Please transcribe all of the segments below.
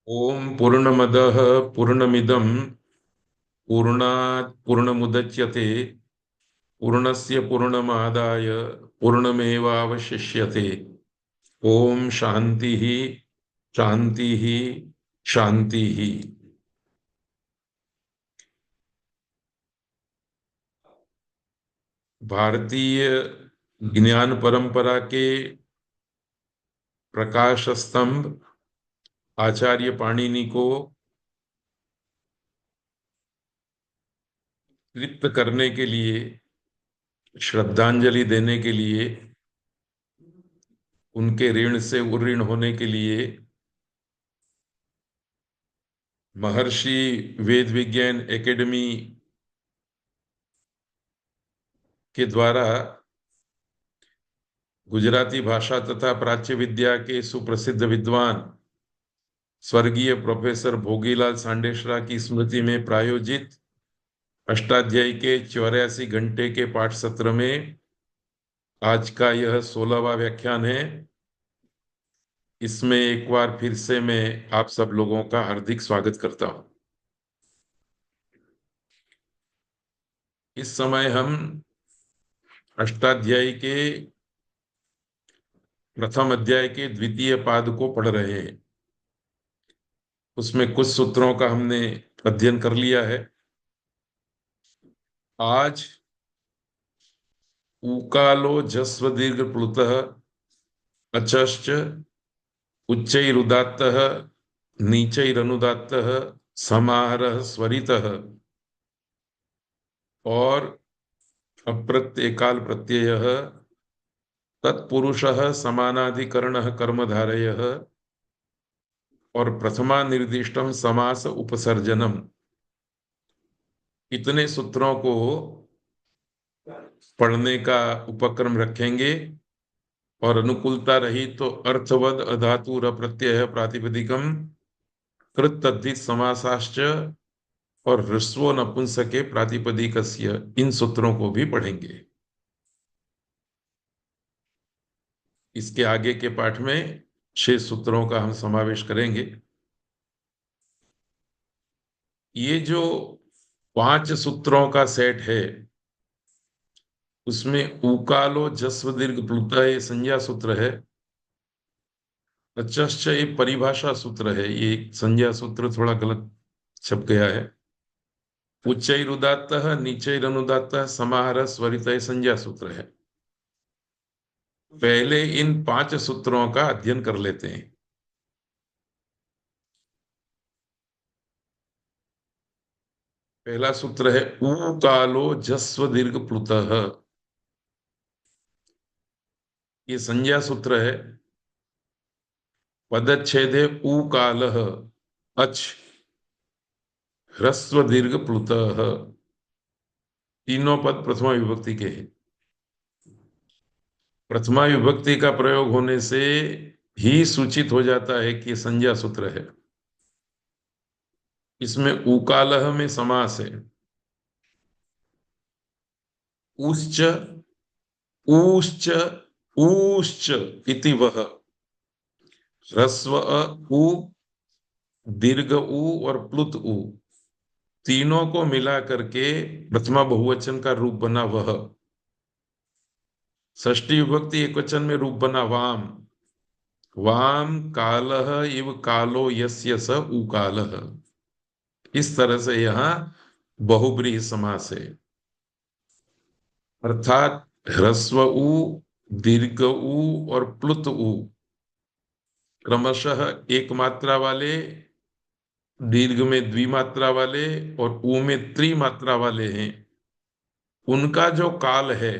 ओम पूर्णमदः पूर्णमिदं पूर्णात् पूर्णमुदच्यते पूर्णस्य पूर्णमादाय पूर्णमेवावशिष्यते। ओम शांति ही शांति ही शांति ही। भारतीय ज्ञान परंपरा के प्रकाश स्तंभ आचार्य पाणिनि को तृप्त करने के लिए, श्रद्धांजलि देने के लिए, उनके ऋण से उऋण होने के लिए महर्षि वेद विज्ञान एकेडमी के द्वारा गुजराती भाषा तथा प्राच्य विद्या के सुप्रसिद्ध विद्वान स्वर्गीय प्रोफेसर भोगीलाल सांडेशरा की स्मृति में प्रायोजित अष्टाध्यायी के 84 घंटे के पाठ सत्र में आज का यह 16वां व्याख्यान है। इसमें एक बार फिर से मैं आप सब लोगों का हार्दिक स्वागत करता हूं। इस समय हम अष्टाध्यायी के प्रथम अध्याय के द्वितीय पाद को पढ़ रहे हैं। उसमें कुछ सूत्रों का हमने अध्ययन कर लिया है। आज ऊकालो जस्व दीर्घ प्लुतः अचश्च उच्चैरुदात्तः नीचैरनुदात्तः समाहारः स्वरितः और अप्रत्येकाल प्रत्ययः तत्पुरुषः समानाधिकरणः कर्मधारयः और प्रथमा निर्दिष्टम समास उपसर्जनम। इतने सूत्रों को पढ़ने का उपक्रम रखेंगे और अनुकूलता रही तो अर्थवद अधातुर प्रत्यय प्रातिपदिकम कृत तद्धित समासाश्च और ह्रस्वो नपुंसके प्रातिपदिकस्य, इन सूत्रों को भी पढ़ेंगे। इसके आगे के पाठ में 6 सूत्रों का हम समावेश करेंगे। ये जो 5 सूत्रों का सेट है उसमें उकालो जस्व दीर्घ प्लुत ये संज्ञा सूत्र है। अचश्च ये परिभाषा सूत्र है। ये संज्ञा सूत्र थोड़ा गलत छप गया है। उच्चैरुदात्तः नीचैरनुदात्तः समाहारः स्वरितः संज्ञा सूत्र है। पहले इन 5 सूत्रों का अध्ययन कर लेते हैं। पहला सूत्र है ऊकालो जस्व दीर्घ प्लुतः। ये संज्ञा सूत्र है। पदच्छेदे ऊकालः अच ह्रस्व दीर्घ प्लुतः। तीनों पद प्रथमा विभक्ति के हैं। प्रथमा विभक्ति का प्रयोग होने से ही सूचित हो जाता है कि संज्ञा सूत्र है। इसमें ऊकालः में समास है। ऊश्च ऊश्च ऊश्च इति वह। ह्रस्व उ, दीर्घ उ और प्लुत उ, तीनों को मिला करके प्रथमा बहुवचन का रूप बना वह। षष्ठी विभक्ति एकवचन में रूप बना वाम। वाम कालः इव कालो यस्य स उकालः। इस तरह से यहाँ बहुब्रीहि समास है। अर्थात ह्रस्व उ, दीर्घ उ और प्लुत उ क्रमशः एक मात्रा वाले, दीर्घ में द्विमात्रा वाले और ऊ में त्रिमात्रा वाले हैं। उनका जो काल है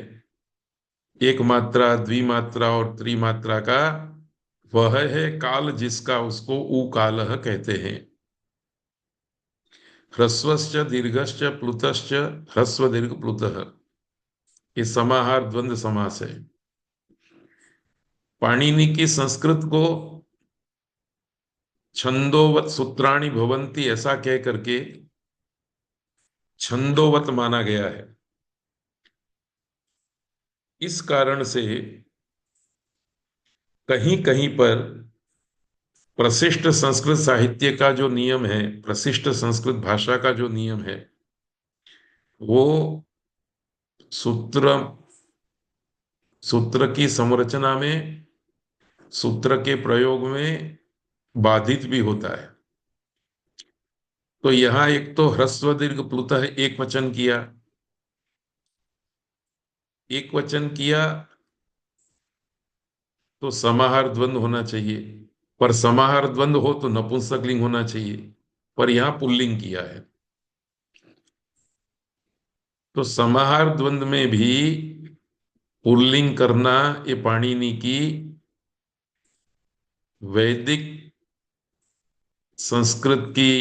एक मात्रा, द्विमात्रा और त्रिमात्रा का, वह है काल जिसका उसको ऊ कालः कहते हैं। ह्रस्वश्च दीर्घश्च प्लुतश्च ह्रस्व दीर्घ प्लुतः, ये समाहार द्वंद्व समास है। पाणिनि की संस्कृत को छंदोवत सूत्राणि भवन्ति ऐसा कह करके छंदोवत माना गया है। इस कारण से कहीं कहीं पर प्रशिष्ट संस्कृत साहित्य का जो नियम है, प्रशिष्ट संस्कृत भाषा का जो नियम है, वो सूत्र सूत्र की संरचना में, सूत्र के प्रयोग में बाधित भी होता है। तो यहां एक तो ह्रस्व दीर्घ प्लुतः एक वचन किया, एक वचन किया तो समाहार द्वंद्व होना चाहिए, पर समाहार द्वंद्व हो तो नपुंसकलिंग होना चाहिए, पर यहां पुल्लिंग किया है। तो समाहार द्वंद्व में भी पुल्लिंग करना ये पाणिनि की वैदिक संस्कृत की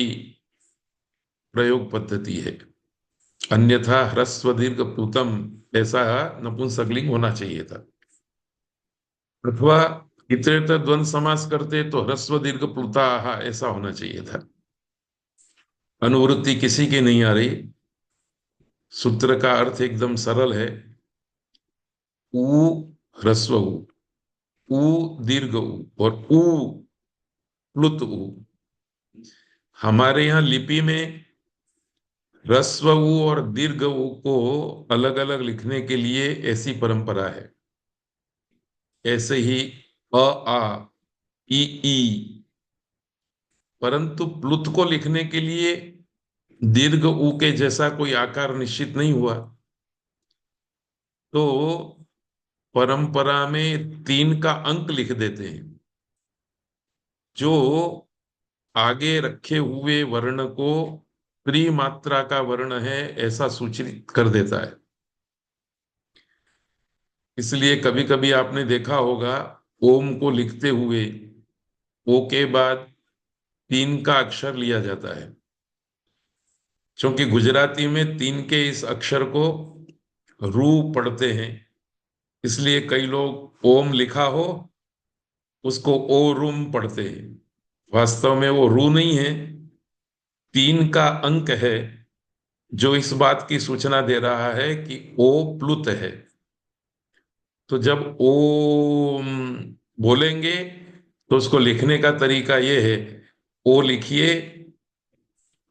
प्रयोग पद्धति है। अन्यथा ह्रस्व दीर्घ प्लुतम ऐसा नपुंसकलिंग होना चाहिए था। अथवा इतरेतर द्वंद्व समास करते तो ह्रस्व दीर्घ प्लुताः ऐसा होना चाहिए था। अनुवृत्ति किसी की नहीं आ रही। सूत्र का अर्थ एकदम सरल है। ऊ ह्रस्व ऊ, ऊ दीर्घ ऊ और ऊ प्लुत ऊ। हमारे यहाँ लिपि में ह्रस्व ऊ और दीर्घ ऊ को अलग अलग लिखने के लिए ऐसी परंपरा है। ऐसे ही अ आ ई ई, परंतु प्लुत को लिखने के लिए दीर्घ ऊ के जैसा कोई आकार निश्चित नहीं हुआ। तो परंपरा में 3 का अंक लिख देते हैं, जो आगे रखे हुए वर्ण को त्रिमात्रा का वर्ण है ऐसा सूचित कर देता है। इसलिए कभी कभी आपने देखा होगा, ओम को लिखते हुए ओ के बाद 3 का अक्षर लिया जाता है, क्योंकि गुजराती में 3 के इस अक्षर को रू पढ़ते हैं। इसलिए कई लोग ओम लिखा हो उसको ओ रूम पढ़ते हैं। वास्तव में वो रू नहीं है, 3 का अंक है, जो इस बात की सूचना दे रहा है कि ओ प्लुत है। तो जब ओम बोलेंगे तो उसको लिखने का तरीका ये है, ओ लिखिए,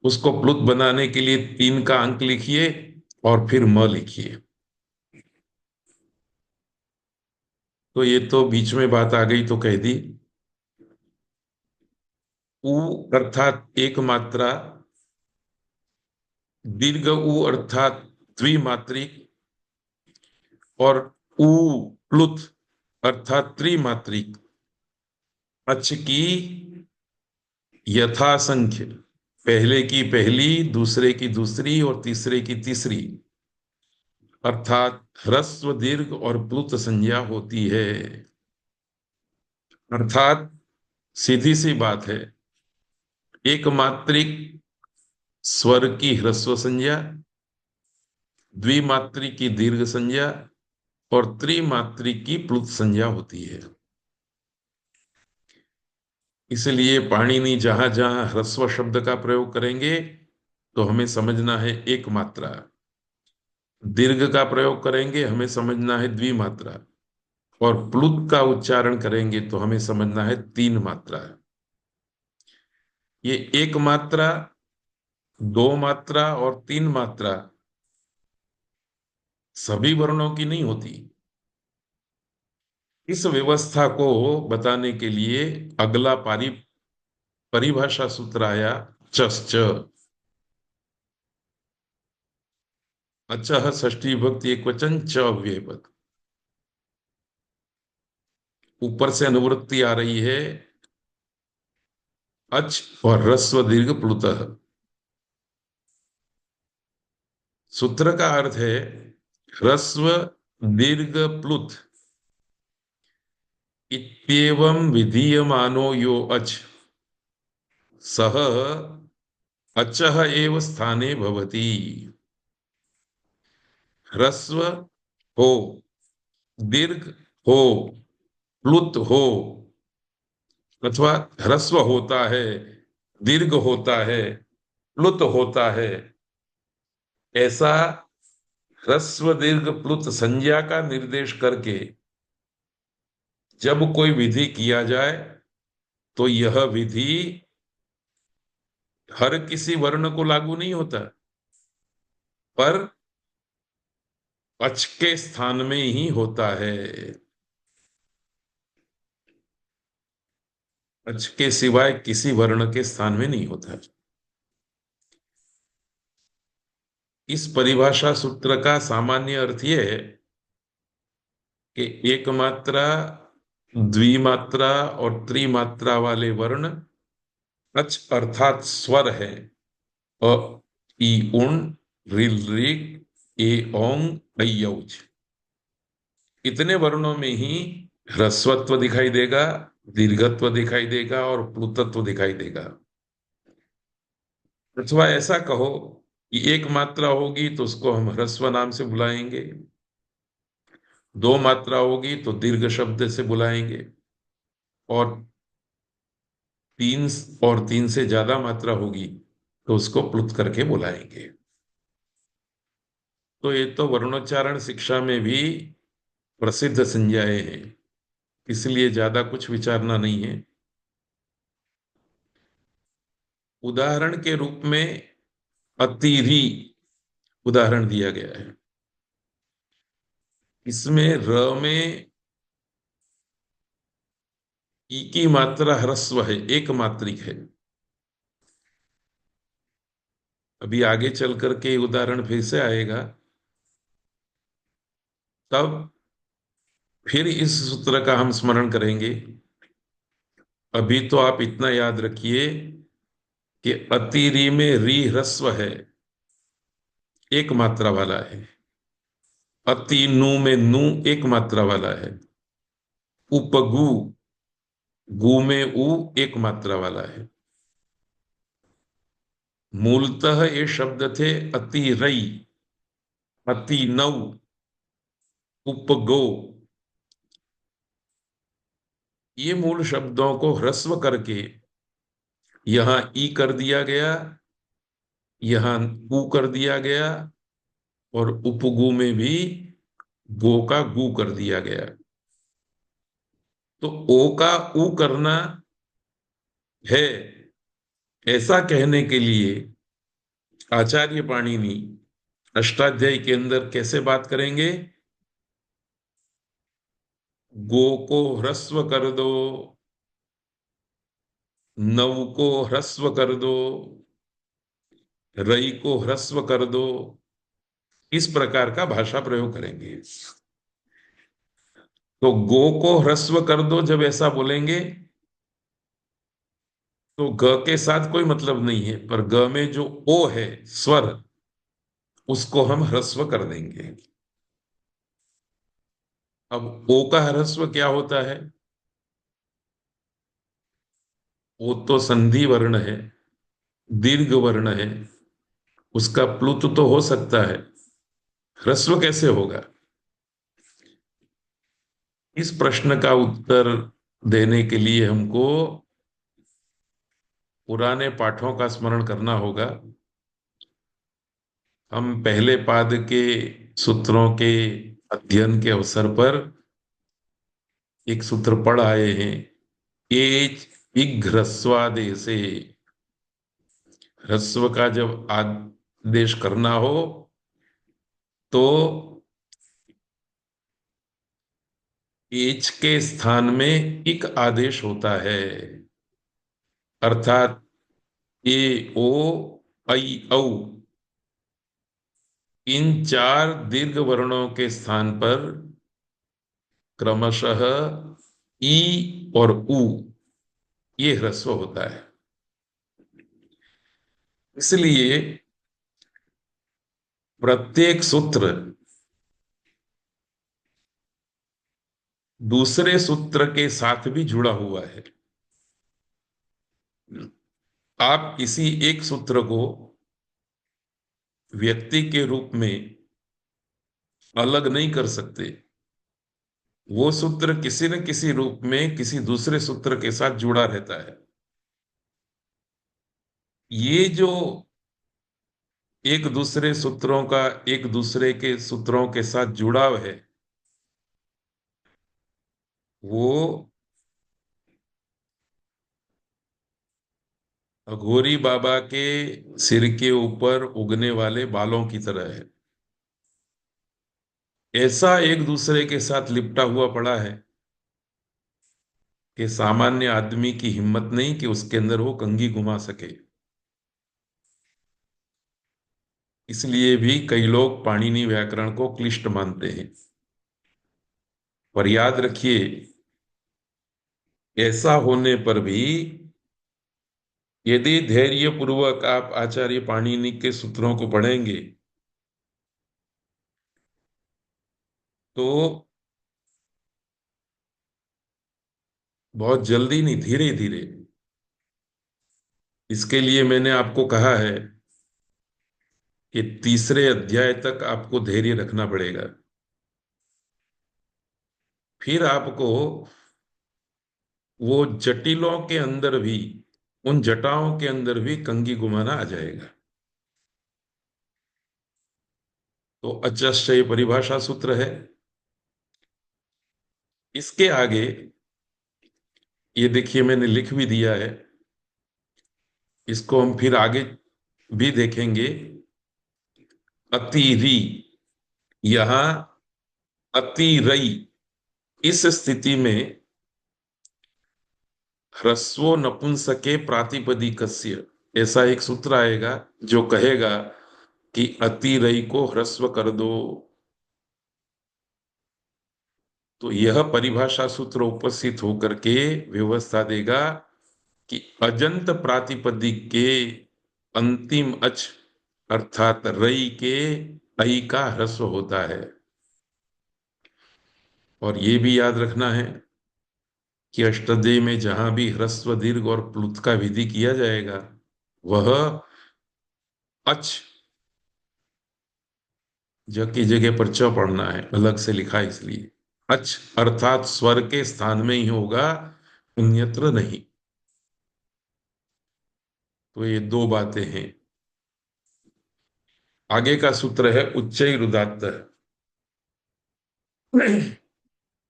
उसको प्लुत बनाने के लिए 3 का अंक लिखिए और फिर म लिखिए। तो ये तो बीच में बात आ गई तो कह दी। ऊ अर्थात एक मात्रा, दीर्घ ऊ अर्थात द्विमात्रिक, और ऊ प्लुत अर्थात त्रिमात्रिक। अच की यथासंख्य, पहले की पहली, दूसरे की दूसरी और तीसरे की तीसरी, अर्थात ह्रस्व दीर्घ और प्लुत संज्ञा होती है। अर्थात सीधी सी बात है, एक मात्रिक स्वर की ह्रस्व संज्ञा, द्विमात्रिक की दीर्घ संज्ञा और त्रिमात्रिक की प्लुत संज्ञा होती है। इसलिए पाणिनि जहां जहां ह्रस्व शब्द का प्रयोग करेंगे तो हमें समझना है एक मात्रा, दीर्घ का प्रयोग करेंगे हमें समझना है द्विमात्रा, और प्लुत का उच्चारण करेंगे तो हमें समझना है 3 मात्रा। ये एक मात्रा, 2 मात्रा और 3 मात्रा सभी वर्णों की नहीं होती। इस व्यवस्था को बताने के लिए अगला परिभाषा सूत्र आया, चश्च। अचः षष्ठी विभक्ति एक वचन, च अव्यय पद। ऊपर से अनुवृत्ति आ रही है, अच और ह्रस्व दीर्घ प्लुतः। सूत्र का अर्थ है ह्रस्व दीर्घ प्लुत इत्येवं विधीयमानो यो अच, सह अचः एव स्थाने भवति। ह्रस्व हो, दीर्घ हो, प्लुत हो, अथवा ह्रस्व होता है, दीर्घ होता है, प्लुत होता है, ऐसा ह्रस्व दीर्घ प्लुत संज्ञा का निर्देश करके जब कोई विधि किया जाए तो यह विधि हर किसी वर्ण को लागू नहीं होता, पर अच के स्थान में ही होता है। अच के सिवाय किसी वर्ण के स्थान में नहीं होता। इस परिभाषा सूत्र का सामान्य अर्थ यह है कि एक मात्रा, द्विमात्रा और त्रिमात्रा वाले वर्ण अच अर्थात स्वर है। अ, ई उण, रिल ऋग, ए ओंग, ऐ औज। इतने वर्णों में ही ह्रस्वत्व दिखाई देगा, दीर्घत्व दिखाई देगा और प्लुतत्व दिखाई देगा। अथवा ऐसा कहो कि एक मात्रा होगी तो उसको हम ह्रस्व नाम से बुलाएंगे, दो मात्रा होगी तो दीर्घ शब्द से बुलाएंगे, और तीन और तीन से ज्यादा मात्रा होगी तो उसको प्लुत करके बुलाएंगे। तो ये तो वर्णोच्चारण शिक्षा में भी प्रसिद्ध संज्ञाएं हैं, इसलिए ज्यादा कुछ विचारना नहीं है। उदाहरण के रूप में अतिरी उदाहरण दिया गया है। इसमें र में ई की मात्रा ह्रस्व है, एक मात्रिक है। अभी आगे चल करके उदाहरण फिर से आएगा, तब फिर इस सूत्र का हम स्मरण करेंगे। अभी तो आप इतना याद रखिए कि अतिरी में री ह्रस्व है, एक मात्रा वाला है। अति नु में नु एक मात्रा वाला है। उपगु, गु में उ एक मात्रा वाला है। मूलतः ये शब्द थे अति रई, अति नौ, उपगो। ये मूल शब्दों को ह्रस्व करके यहां ई कर दिया गया, यहां उ कर दिया गया, और उपगु में भी गो का गु कर दिया गया। तो ओ का उ करना है, ऐसा कहने के लिए आचार्य पाणिनि अष्टाध्यायी के अंदर कैसे बात करेंगे? गो को ह्रस्व कर दो, नव को ह्रस्व कर दो, रई को ह्रस्व कर दो, इस प्रकार का भाषा प्रयोग करेंगे। तो गो को ह्रस्व कर दो जब ऐसा बोलेंगे तो ग के साथ कोई मतलब नहीं है, पर ग में जो ओ है स्वर, उसको हम ह्रस्व कर देंगे। अब ओ का ह्रस्व क्या होता है? ओ तो संधि वर्ण है, दीर्घ वर्ण है, उसका प्लुत तो हो सकता है, ह्रस्व कैसे होगा? इस प्रश्न का उत्तर देने के लिए हमको पुराने पाठों का स्मरण करना होगा। हम पहले पाद के सूत्रों के अध्ययन के अवसर पर एक सूत्र पढ़ आए हैं, एच इघ्रस्वादेशे। ह्रस्व का जब आदेश करना हो तो एच के स्थान में इक आदेश होता है, अर्थात ए ओ ऐ औ, इन चार दीर्घ वर्णों के स्थान पर क्रमशः ई और उ ये ह्रस्व होता है। इसलिए प्रत्येक सूत्र दूसरे सूत्र के साथ भी जुड़ा हुआ है। आप किसी एक सूत्र को व्यक्ति के रूप में अलग नहीं कर सकते, वो सूत्र किसी न किसी रूप में किसी दूसरे सूत्र के साथ जुड़ा रहता है। ये जो एक दूसरे सूत्रों का एक दूसरे के सूत्रों के साथ जुड़ाव है, वो अघोरी बाबा के सिर के ऊपर उगने वाले बालों की तरह है। ऐसा एक दूसरे के साथ लिपटा हुआ पड़ा है कि सामान्य आदमी की हिम्मत नहीं कि उसके अंदर वो कंघी घुमा सके। इसलिए भी कई लोग पाणिनि व्याकरण को क्लिष्ट मानते हैं। पर याद रखिए, ऐसा होने पर भी यदि धैर्य पूर्वक आप आचार्य पाणिनि के सूत्रों को पढ़ेंगे तो बहुत जल्दी नहीं, धीरे धीरे। इसके लिए मैंने आपको कहा है कि तीसरे अध्याय तक आपको धैर्य रखना पड़ेगा। फिर आपको वो जटिलों के अंदर भी, उन जटाओं के अंदर भी कंघी घुमाना आ जाएगा। तो अचश्चय परिभाषा सूत्र है। इसके आगे ये देखिए, मैंने लिख भी दिया है। इसको हम फिर आगे भी देखेंगे। अतिरी, यहां अतिरई, इस स्थिति में ह्रस्वो नपुंसके प्रातिपदिकस्य, ऐसा एक सूत्र आएगा जो कहेगा कि अतिरई को ह्रस्व कर दो। तो यह परिभाषा सूत्र उपस्थित होकर के व्यवस्था देगा कि अजंत प्रातिपदिक के अंतिम अच अर्थात रई के ऐ का ह्रस्व होता है। और ये भी याद रखना है कि अष्टदेय में जहां भी ह्रस्व दीर्घ और प्लुत का विधि किया जाएगा वह अच ज की जगह पर च पढ़ना है, अलग से लिखा है इसलिए। अच अर्थात स्वर के स्थान में ही होगा, अन्यत्र नहीं। तो ये दो बातें हैं। आगे का सूत्र है उच्चैरुदात्त।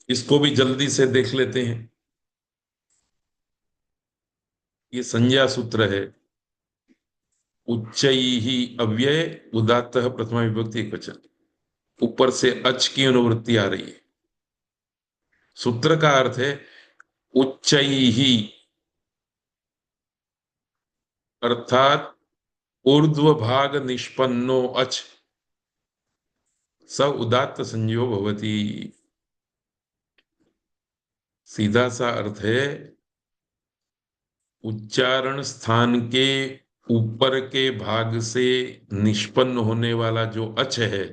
इसको भी जल्दी से देख लेते हैं। ये संज्ञा सूत्र है। उच्चैहि अव्यय, उदात्त प्रथमा विभक्ति एकवचन। ऊपर से अच की अनुवृत्ति आ रही है। सूत्र का अर्थ है उच्चैहि, अर्थात ऊर्ध्व भाग निष्पन्नो अच स उदात्त संज्ञो भवति। सीधा सा अर्थ है उच्चारण स्थान के ऊपर के भाग से निष्पन्न होने वाला जो अच है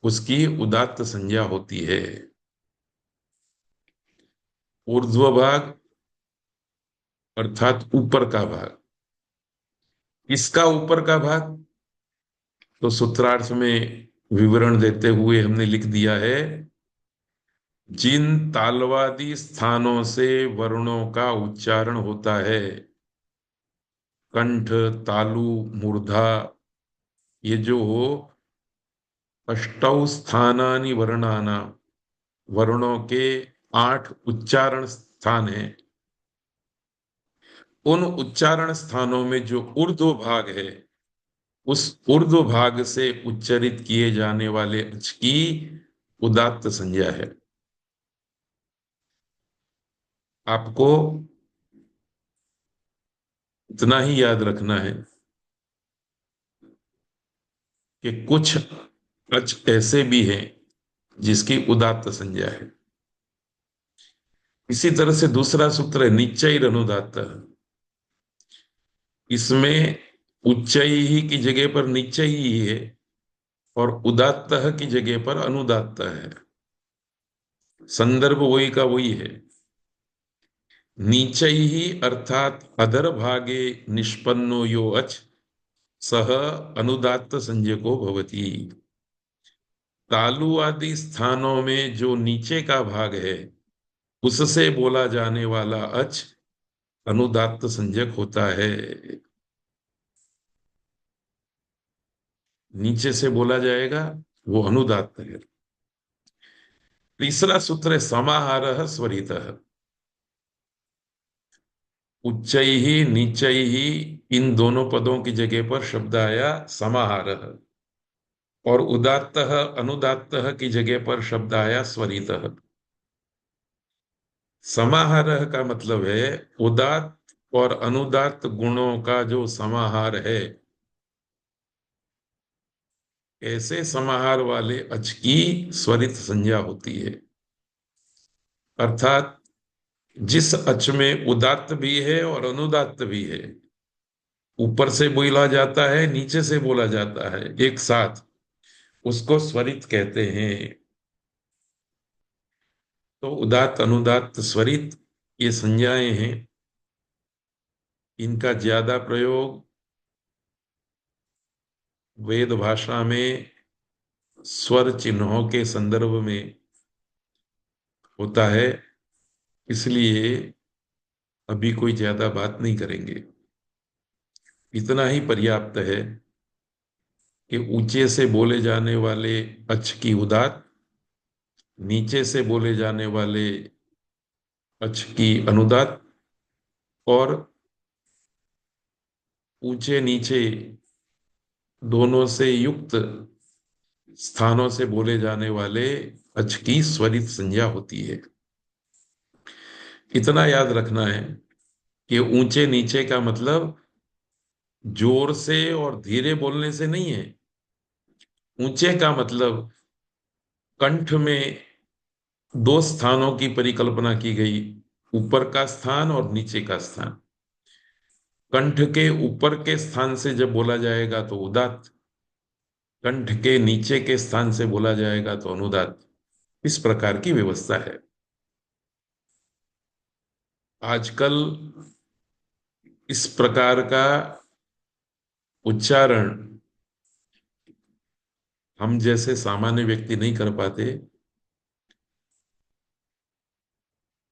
उसकी उदात्त संज्ञा होती है। ऊर्ध्व भाग अर्थात ऊपर का भाग। इसका ऊपर का भाग तो सूत्रार्थ में विवरण देते हुए हमने लिख दिया है, जिन तालवादी स्थानों से वर्णों का उच्चारण होता है, कंठ, तालु, मूर्धा, ये जो अष्टौ स्थानानि वर्णाना, वर्णों के 8 उच्चारण स्थान हैं। उन उच्चारण स्थानों में जो ऊर्ध्व भाग है, उस ऊर्ध्व भाग से उच्चरित किए जाने वाले अच की उदात्त संज्ञा है। आपको इतना ही याद रखना है कि कुछ अच ऐसे भी हैं जिसकी उदात्त संज्ञा है। इसी तरह से दूसरा सूत्र है निच्चैर अनुदात्त। इसमें उच्चई ही की जगह पर निच्चई ही है और उदात्त की जगह पर अनुदात्त है। संदर्भ वही का वही है। नीचै ही अर्थात अधर भागे निष्पन्नो यो अच सह अनुदात्त संज्ञको भवति। तालु आदि स्थानों में जो नीचे का भाग है उससे बोला जाने वाला अच अनुदात्त संज्ञक होता है। नीचे से बोला जाएगा वो अनुदात्त है। तीसरा सूत्र है समाहारः स्वरितः। उच्चैः नीचैः इन दोनों पदों की जगह पर शब्द आया समाहारः, और उदात्तः अनुदात्तः की जगह पर शब्द आया स्वरितः। समाहारः का मतलब है उदात्त और अनुदात्त गुणों का जो समाहार है। ऐसे समाहार वाले अच की स्वरित संज्ञा होती है। अर्थात जिस अच में उदात्त भी है और अनुदात्त भी है, ऊपर से बोला जाता है नीचे से बोला जाता है एक साथ, उसको स्वरित कहते हैं। तो उदात्त अनुदात्त स्वरित ये संज्ञाएं हैं। इनका ज्यादा प्रयोग वेद भाषा में स्वर चिन्हों के संदर्भ में होता है, इसलिए अभी कोई ज्यादा बात नहीं करेंगे। इतना ही पर्याप्त है कि ऊंचे से बोले जाने वाले अच की उदात्त, नीचे से बोले जाने वाले अच की अनुदात्त, और ऊंचे नीचे दोनों से युक्त स्थानों से बोले जाने वाले अच की स्वरित संज्ञा होती है। इतना याद रखना है कि ऊंचे नीचे का मतलब जोर से और धीरे बोलने से नहीं है। ऊंचे का मतलब कंठ में दो स्थानों की परिकल्पना की गई, ऊपर का स्थान और नीचे का स्थान। कंठ के ऊपर के स्थान से जब बोला जाएगा तो उदात्त, कंठ के नीचे के स्थान से बोला जाएगा तो अनुदात्त। इस प्रकार की व्यवस्था है। आजकल इस प्रकार का उच्चारण हम जैसे सामान्य व्यक्ति नहीं कर पाते।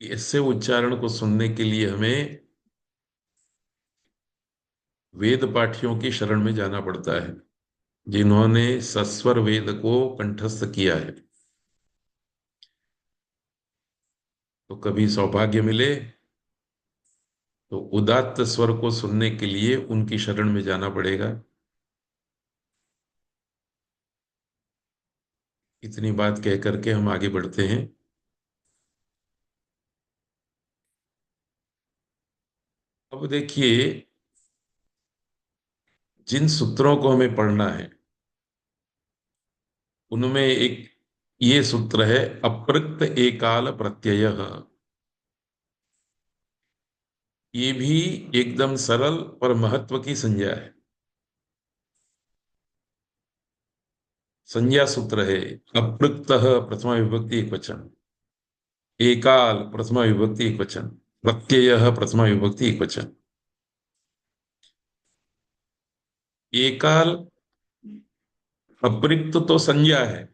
ऐसे उच्चारण को सुनने के लिए हमें वेद पाठियों की शरण में जाना पड़ता है, जिन्होंने सस्वर वेद को कंठस्थ किया है। तो कभी सौभाग्य मिले तो उदात्त स्वर को सुनने के लिए उनकी शरण में जाना पड़ेगा। इतनी बात कह करके हम आगे बढ़ते हैं। अब देखिए, जिन सूत्रों को हमें पढ़ना है उनमें एक ये सूत्र है, अपृक्त एकाल प्रत्यय। ये भी एकदम सरल और महत्व की संज्ञा है। संज्ञा सूत्र है अपृक्त प्रथमा विभक्ति एक वचन, एकाल प्रथमा विभक्ति एक वचन, प्रत्यय प्रथमा विभक्ति एक वचन। एकाल अपृक्त तो संज्ञा है,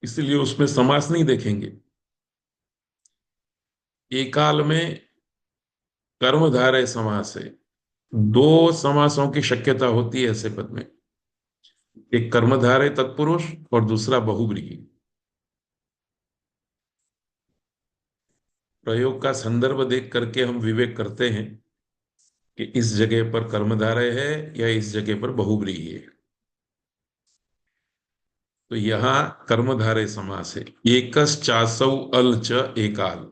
इसलिए उसमें समास नहीं देखेंगे। एकाल में कर्मधारय समास है। दो समासों की शक्यता होती है ऐसे पद में, एक कर्मधारय तत्पुरुष और दूसरा बहुव्रीहि। प्रयोग का संदर्भ देख करके हम विवेक करते हैं कि इस जगह पर कर्मधारय है या इस जगह पर बहुव्रीहि है। तो यहां कर्मधारय समास है। एकस चासौ अल च एकाल,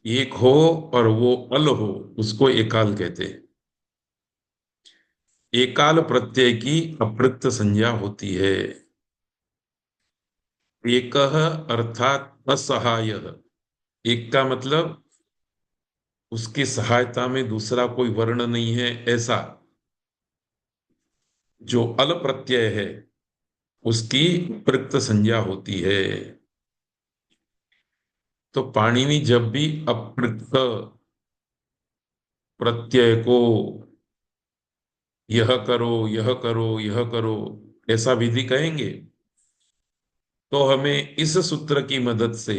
एक हो और वो अल हो, उसको एकाल कहते हैं। एकाल प्रत्यय की अपृक्त संज्ञा होती है। एकः अर्थात असहाय। एक का मतलब उसकी सहायता में दूसरा कोई वर्ण नहीं है, ऐसा। जो अल प्रत्यय है उसकी प्रयुक्त संज्ञा होती है। तो पाणिनि जब भी अप्रयुक्त प्रत्यय को यह करो यह करो यह करो ऐसा विधि कहेंगे, तो हमें इस सूत्र की मदद से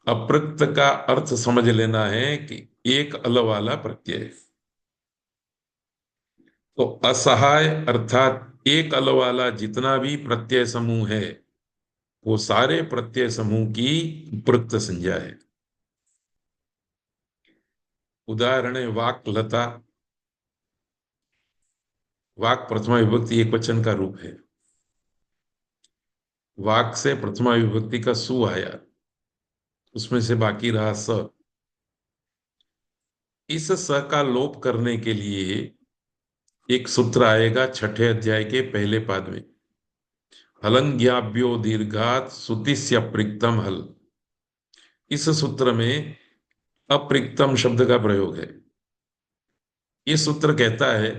अप्रयुक्त का अर्थ समझ लेना है कि एक अल वाला प्रत्यय। तो असहाय अर्थात एक अल वाला जितना भी प्रत्यय समूह है, वो सारे प्रत्यय समूह की उपयुक्त संज्ञा है। उदाहरण है वाक लता। वाक प्रथमा विभक्ति एक वचन का रूप है। वाक से प्रथमा विभक्ति का सु आया, उसमें से बाकी रहा स। इस स का लोप करने के लिए एक सूत्र आएगा छठे अध्याय के पहले पाद में। हलंग्याभ्यो दीर्घात सुतिस्य अप्रिक्तम हल। इस सूत्र में अप्रिक्तम शब्द का प्रयोग है। ये सूत्र कहता है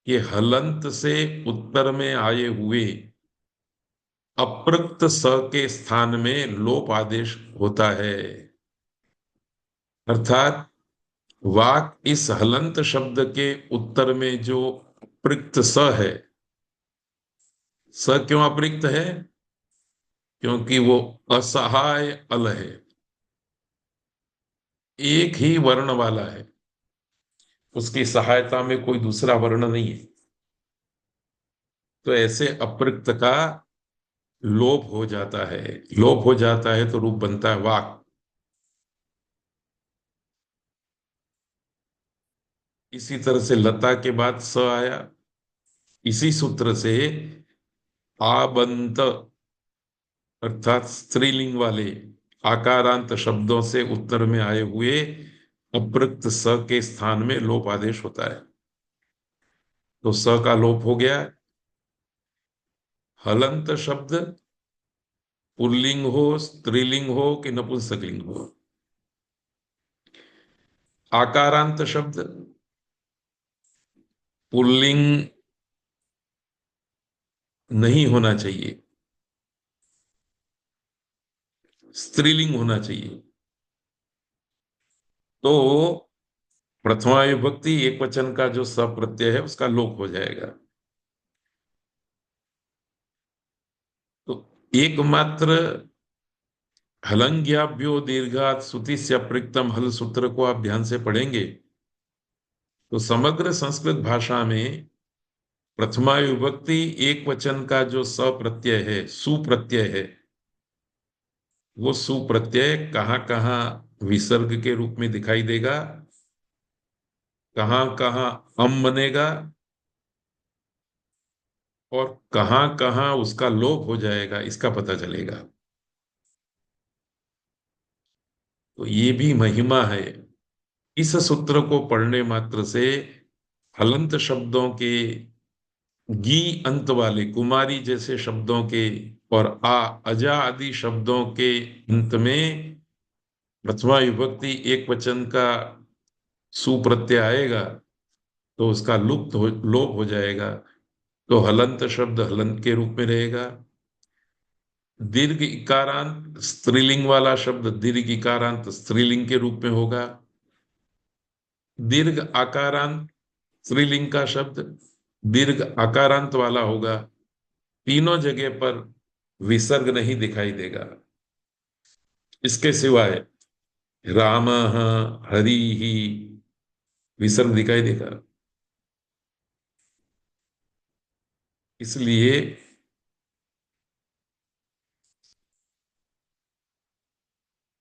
कि हलंत से उत्तर में आए हुए अप्रक्त स के स्थान में लोप आदेश होता है। अर्थात वाक इस हलंत शब्द के उत्तर में जो अप्रिक्त स है, स क्यों अप्रिक्त है? क्योंकि वो असहाय अल है, एक ही वर्ण वाला है, उसकी सहायता में कोई दूसरा वर्ण नहीं है। तो ऐसे अप्रिक्त का लोप हो जाता है। लोप हो जाता है तो रूप बनता है वाक। इसी तरह से लता के बाद स आया। इसी सूत्र से आबंत अर्थात स्त्रीलिंग वाले आकारांत शब्दों से उत्तर में आए हुए अप्रक्त स के स्थान में लोप आदेश होता है। तो स का लोप हो गया। हलंत शब्द पुल्लिंग हो, स्त्रीलिंग हो कि नपुंसकलिंग हो, आकारांत शब्द पुल्लिंग नहीं होना चाहिए, स्त्रीलिंग होना चाहिए। तो प्रथमा विभक्ति एक वचन का जो सप्रत्यय है उसका लोप हो जाएगा। तो एकमात्र हलंग्याभ्यो दीर्घात सुति से अप्रिक्तम हल सूत्र को आप ध्यान से पढ़ेंगे तो समग्र संस्कृत भाषा में प्रथमा विभक्ति एक वचन का जो सप्रत्यय है, सुप्रत्यय है, वो सुप्रत्यय कहाँ कहाँ विसर्ग के रूप में दिखाई देगा, कहाँ कहाँ अम बनेगा और कहाँ कहाँ उसका लोप हो जाएगा, इसका पता चलेगा। तो ये भी महिमा है। इस सूत्र को पढ़ने मात्र से हलंत शब्दों के गी अंत वाले कुमारी जैसे शब्दों के और आ अजा आदि शब्दों के अंत में प्रथमा विभक्ति एक वचन का सुप्रत्यय आएगा तो उसका लोप हो जाएगा। तो हलंत शब्द हलंत के रूप में रहेगा। दीर्घ इकारांत स्त्रीलिंग वाला शब्द दीर्घ इकारांत स्त्रीलिंग के रूप में होगा। दीर्घ आकारांत स्त्रीलिंग का शब्द दीर्घ आकारांत वाला होगा। तीनों जगह पर विसर्ग नहीं दिखाई देगा। इसके सिवाय राम, हरि ही विसर्ग दिखाई देगा। इसलिए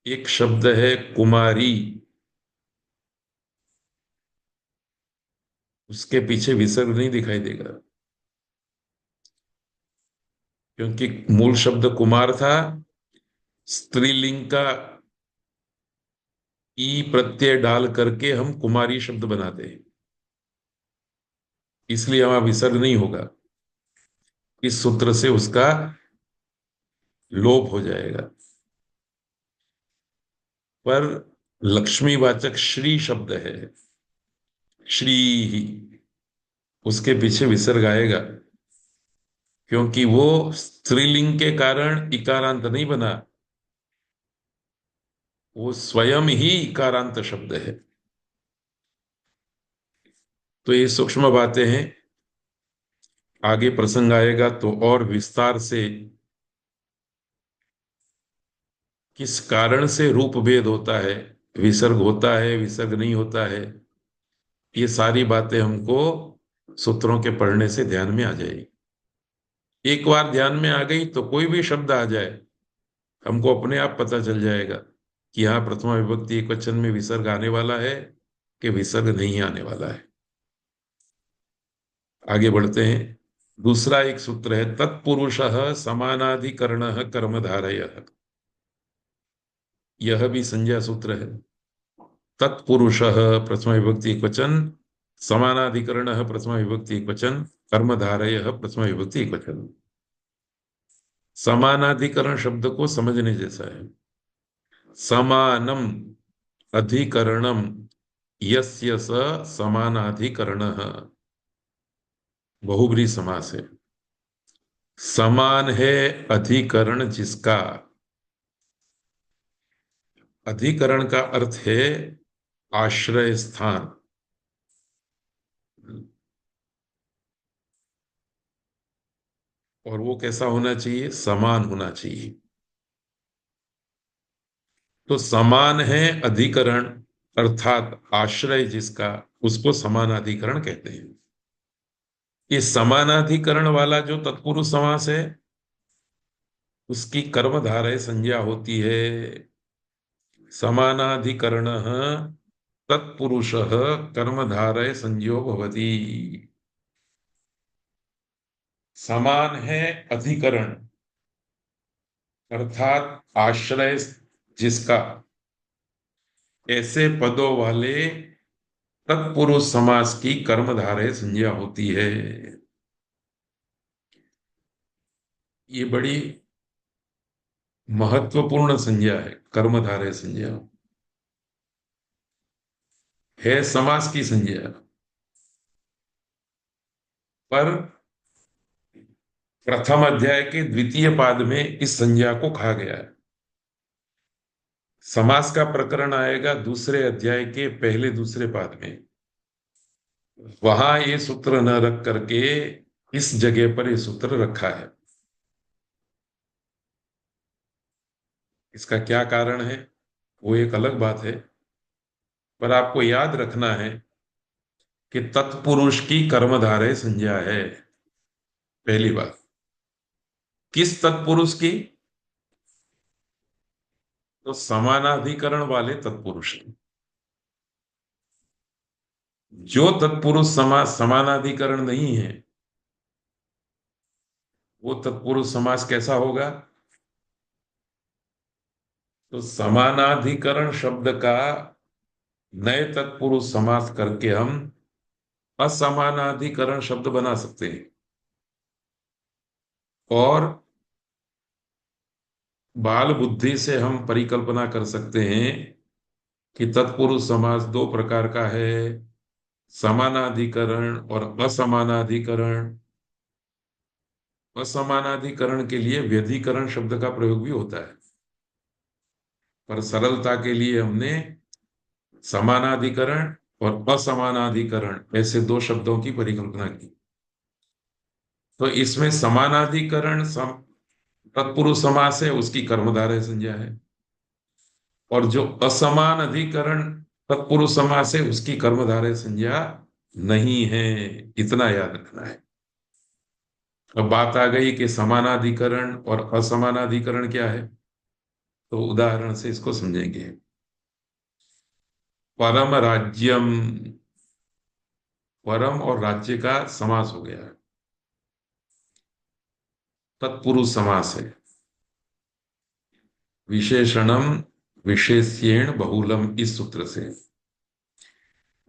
एक शब्द है कुमारी, उसके पीछे विसर्ग नहीं दिखाई देगा क्योंकि मूल शब्द कुमार था। स्त्रीलिंग का ई प्रत्यय डाल करके हम कुमारी शब्द बनाते हैं, इसलिए वहां विसर्ग नहीं होगा। इस सूत्र से उसका लोप हो जाएगा। पर लक्ष्मीवाचक श्री शब्द है, श्री ही, उसके पीछे विसर्ग आएगा क्योंकि वो स्त्रीलिंग के कारण इकारांत नहीं बना, वो स्वयं ही इकारांत शब्द है। तो ये सूक्ष्म बातें हैं। आगे प्रसंग आएगा तो और विस्तार से किस कारण से रूप भेद होता है, विसर्ग होता है विसर्ग नहीं होता है, ये सारी बातें हमको सूत्रों के पढ़ने से ध्यान में आ जाएगी। एक बार ध्यान में आ गई तो कोई भी शब्द आ जाए हमको अपने आप पता चल जाएगा कि यहाँ प्रथमा विभक्ति एकवचन में विसर्ग आने वाला है कि विसर्ग नहीं आने वाला है। आगे बढ़ते हैं। दूसरा एक सूत्र है, तत्पुरुषः समानाधिकरणः कर्मधारयः। यह भी संज्ञा सूत्र है। तत्पुरुषः प्रथमा विभक्ति एकवचन, समानाधिकरणः प्रथमा विभक्ति एकवचन, कर्मधारयः प्रथमा विभक्ति एकवचन। समानाधिकरण शब्द को समझने जैसा है। समानम अधिकरणम यस्य स समानाधिकरणः, बहुब्रीहि समास है। समान है अधिकरण जिसका, अधिकरण का अर्थ है आश्रय स्थान। और वो कैसा होना चाहिए? समान होना चाहिए। तो समान है अधिकरण अर्थात आश्रय जिसका, उसको समानाधिकरण कहते हैं। ये समानाधिकरण वाला जो तत्पुरुष समास है, उसकी कर्मधारय संज्ञा होती है समानाधिकरणः तत्पुरुषः कर्मधारय संज्ञो भवति। समान है अधिकरण अर्थात आश्रय जिसका, ऐसे पदों वाले तत्पुरुष समास की कर्मधारय संज्ञा होती है। ये बड़ी महत्वपूर्ण संज्ञा है। कर्मधारय संज्ञा है समास की संज्ञा, पर प्रथम अध्याय के द्वितीय पाद में इस संज्ञा को कहा गया है। समास का प्रकरण आएगा दूसरे अध्याय के पहले दूसरे पाद में। वहां ये सूत्र न रख करके इस जगह पर ये सूत्र रखा है। इसका क्या कारण है वो एक अलग बात है, पर आपको याद रखना है कि तत्पुरुष की कर्मधारय संज्ञा है। पहली बात, किस तत्पुरुष की? तो समानाधिकरण वाले तत्पुरुष की। जो तत्पुरुष समास समानाधिकरण नहीं है, वो तत्पुरुष समास कैसा होगा? तो समानाधिकरण शब्द का नए तत्पुरुष समास करके हम असमानाधिकरण शब्द बना सकते हैं। और बाल बुद्धि से हम परिकल्पना कर सकते हैं कि तत्पुरुष समास दो प्रकार का है, समानाधिकरण और असमानाधिकरण। असमानाधिकरण के लिए व्यधिकरण शब्द का प्रयोग भी होता है, पर सरलता के लिए हमने समानाधिकरण और असमानाधिकरण ऐसे दो शब्दों की परिकल्पना की। तो इसमें समानाधिकरण तत्पुरुष समास है, उसकी कर्मधारय संज्ञा है, और जो असमान अधिकरण तत्पुरुष समास है उसकी कर्मधारय संज्ञा नहीं है। इतना याद रखना है। अब बात आ गई कि समानाधिकरण और असमानाधिकरण क्या है, तो उदाहरण से इसको समझेंगे। परम राज्यम, परम और राज्य का समास हो गया, तत्पुरुष समास है। विशेषणम विशेष्येण बहुलम, इस सूत्र से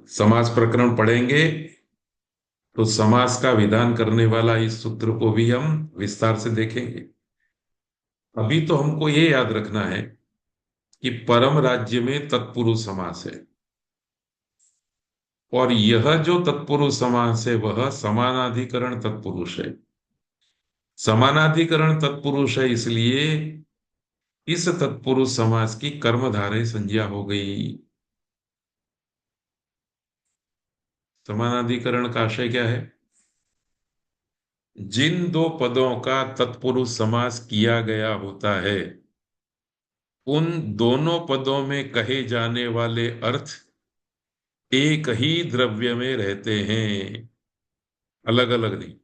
समास प्रकरण पढ़ेंगे तो समास का विधान करने वाला इस सूत्र को भी हम विस्तार से देखेंगे। अभी तो हमको ये याद रखना है कि परम राज्य में तत्पुरुष समास है, और यह जो तत्पुरुष समास है वह समानाधिकरण तत्पुरुष है। समानाधिकरण तत्पुरुष है, इसलिए इस तत्पुरुष समास की कर्मधारय संज्ञा हो गई। समानाधिकरण का आशय क्या है? जिन दो पदों का तत्पुरुष समास किया गया होता है, उन दोनों पदों में कहे जाने वाले अर्थ एक ही द्रव्य में रहते हैं, अलग अलग नहीं।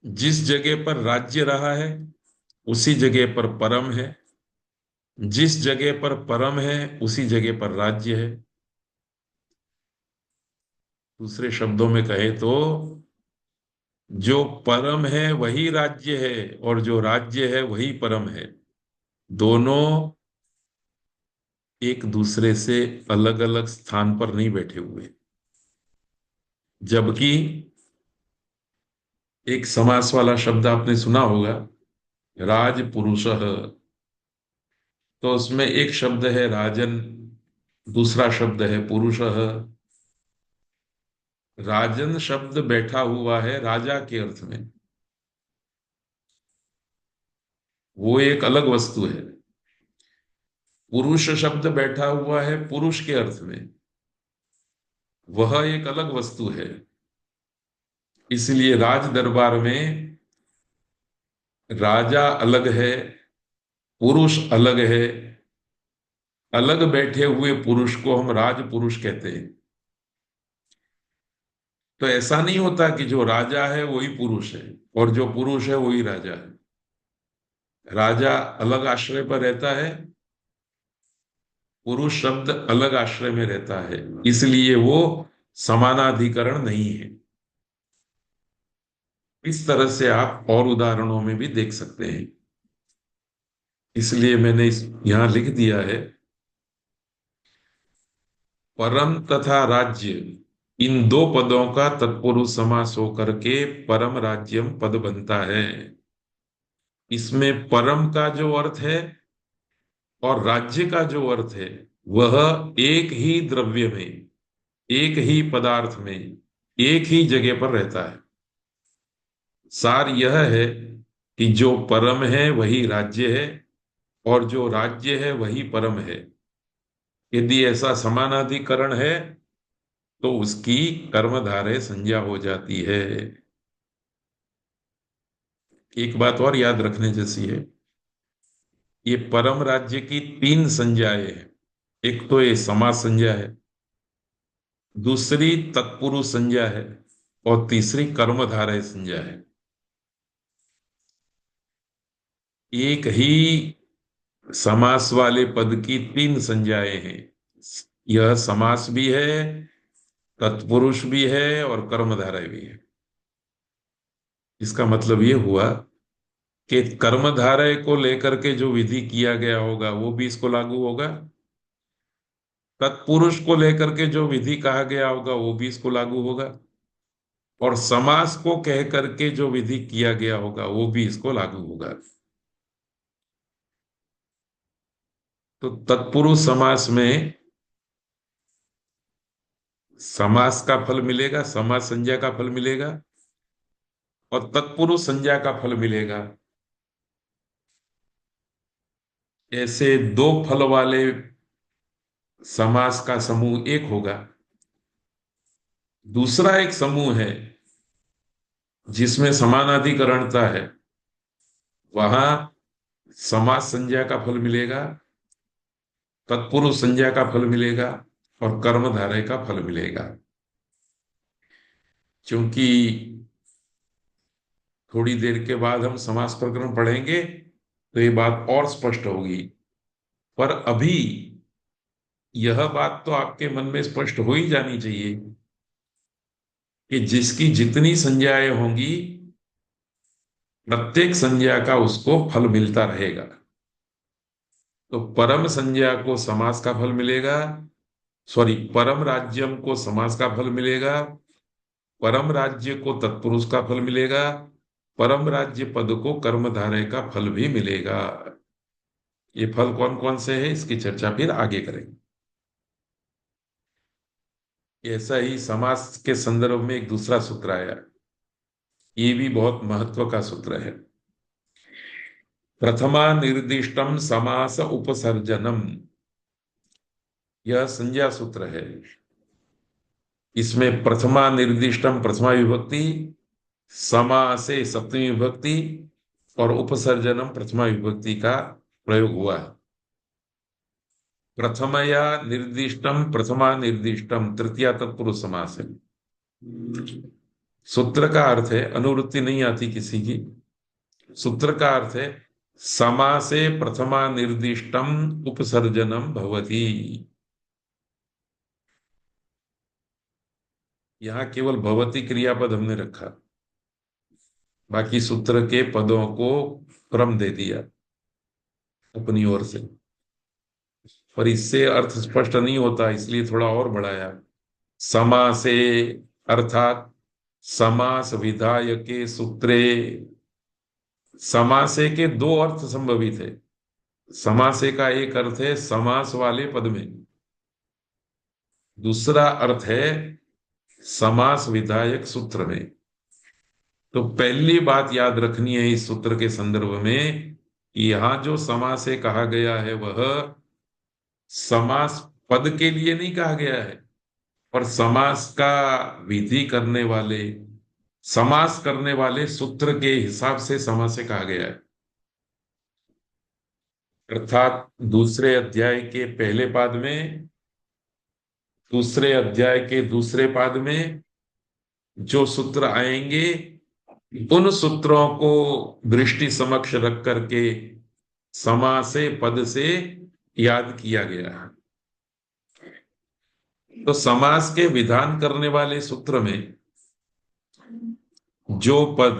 जिस जगह पर राज्य रहा है उसी जगह पर परम है, जिस जगह पर परम है उसी जगह पर राज्य है। दूसरे शब्दों में कहे तो जो परम है वही राज्य है और जो राज्य है वही परम है। दोनों एक दूसरे से अलग अलग स्थान पर नहीं बैठे हुए। जबकि एक समास वाला शब्द आपने सुना होगा, राज पुरुषः। तो उसमें एक शब्द है राजन, दूसरा शब्द है पुरुषः। राजन शब्द बैठा हुआ है राजा के अर्थ में, वो एक अलग वस्तु है। पुरुष शब्द बैठा हुआ है पुरुष के अर्थ में, वह एक अलग वस्तु है। इसलिए राज दरबार में राजा अलग है, पुरुष अलग है। अलग बैठे हुए पुरुष को हम राज पुरुष कहते हैं। तो ऐसा नहीं होता कि जो राजा है वही पुरुष है और जो पुरुष है वही राजा है। राजा अलग आश्रय पर रहता है, पुरुष शब्द अलग आश्रय में रहता है, इसलिए वो समानाधिकरण नहीं है। इस तरह से आप और उदाहरणों में भी देख सकते हैं। इसलिए मैंने यहां लिख दिया है, परम तथा राज्य, इन दो पदों का तत्पुरुष समास होकर के परम राज्यम पद बनता है। इसमें परम का जो अर्थ है और राज्य का जो अर्थ है, वह एक ही द्रव्य में, एक ही पदार्थ में, एक ही जगह पर रहता है। सार यह है कि जो परम है वही राज्य है और जो राज्य है वही परम है। यदि ऐसा समानाधिकरण है तो उसकी कर्मधारय संज्ञा हो जाती है। एक बात और याद रखने जैसी है, ये परम राज्य की तीन संज्ञाएं हैं। एक तो ये समास संज्ञा है, दूसरी तत्पुरुष संज्ञा है और तीसरी कर्मधारय संज्ञा है। एक ही समास वाले पद की तीन संज्ञाएं हैं। यह समास भी है, तत्पुरुष भी है और कर्मधारय भी है। इसका मतलब ये हुआ कि कर्मधारय को लेकर के जो विधि किया गया होगा वो भी इसको लागू होगा, तत्पुरुष को लेकर के जो विधि कहा गया होगा वो भी इसको लागू होगा, और समास को कह करके जो विधि किया गया होगा वो भी इसको लागू होगा। तो तत्पुरुष समास में समास का फल मिलेगा, समास संज्ञा का फल मिलेगा और तत्पुरुष संज्ञा का फल मिलेगा। ऐसे दो फल वाले समास का समूह एक होगा। दूसरा एक समूह है जिसमें समानाधिकरणता है, वहां समास संज्ञा का फल मिलेगा, तत्पुरुष संज्ञा का फल मिलेगा और कर्मधारय का फल मिलेगा। क्योंकि थोड़ी देर के बाद हम समास प्रकरण पढ़ेंगे तो ये बात और स्पष्ट होगी। पर अभी यह बात तो आपके मन में स्पष्ट हो ही जानी चाहिए कि जिसकी जितनी संज्ञाएं होंगी प्रत्येक संज्ञा का उसको फल मिलता रहेगा। तो परम संज्ञा को समास का फल मिलेगा, सॉरी, परम राज्यम को समास का फल मिलेगा, परम राज्य को तत्पुरुष का फल मिलेगा, परम राज्य पद को कर्मधारय का फल भी मिलेगा। ये फल कौन कौन से हैं इसकी चर्चा फिर आगे करेंगे। ऐसा ही समास के संदर्भ में एक दूसरा सूत्र आया, ये भी बहुत महत्व का सूत्र है। प्रथमा निर्दिष्टम समास उपसर्जनम, यह संज्ञा सूत्र है। इसमें प्रथमा निर्दिष्टम प्रथमा विभक्ति, समासे सप्तमी विभक्ति और उपसर्जनम प्रथमा विभक्ति का प्रयोग हुआ है। प्रथमया निर्दिष्टम प्रथमा निर्दिष्टम तृतीया तत्पुरुष समास है। सूत्र का अर्थ है, अनुवृत्ति नहीं आती किसी की, सूत्र का अर्थ है समासे प्रथमा निर्दिष्टम उपसर्जनम भवति। यहां केवल भवति क्रियापद हमने रखा, बाकी सूत्र के पदों को क्रम दे दिया अपनी ओर से। पर इससे अर्थ स्पष्ट नहीं होता, इसलिए थोड़ा और बढ़ाया। समासे अर्थात समास विधायके सूत्रे। समासे के दो अर्थ संभवित है। समासे का एक अर्थ है समास वाले पद में, दूसरा अर्थ है समास विधायक सूत्र में। तो पहली बात याद रखनी है इस सूत्र के संदर्भ में कि यहां जो समासे कहा गया है वह समास पद के लिए नहीं कहा गया है, पर समास का विधि करने वाले, समास करने वाले सूत्र के हिसाब से समासे कहा गया है। अर्थात दूसरे अध्याय के पहले पाद में, दूसरे अध्याय के दूसरे पाद में जो सूत्र आएंगे उन सूत्रों को दृष्टि समक्ष रख करके समासे पद से याद किया गया है। तो समास के विधान करने वाले सूत्र में जो पद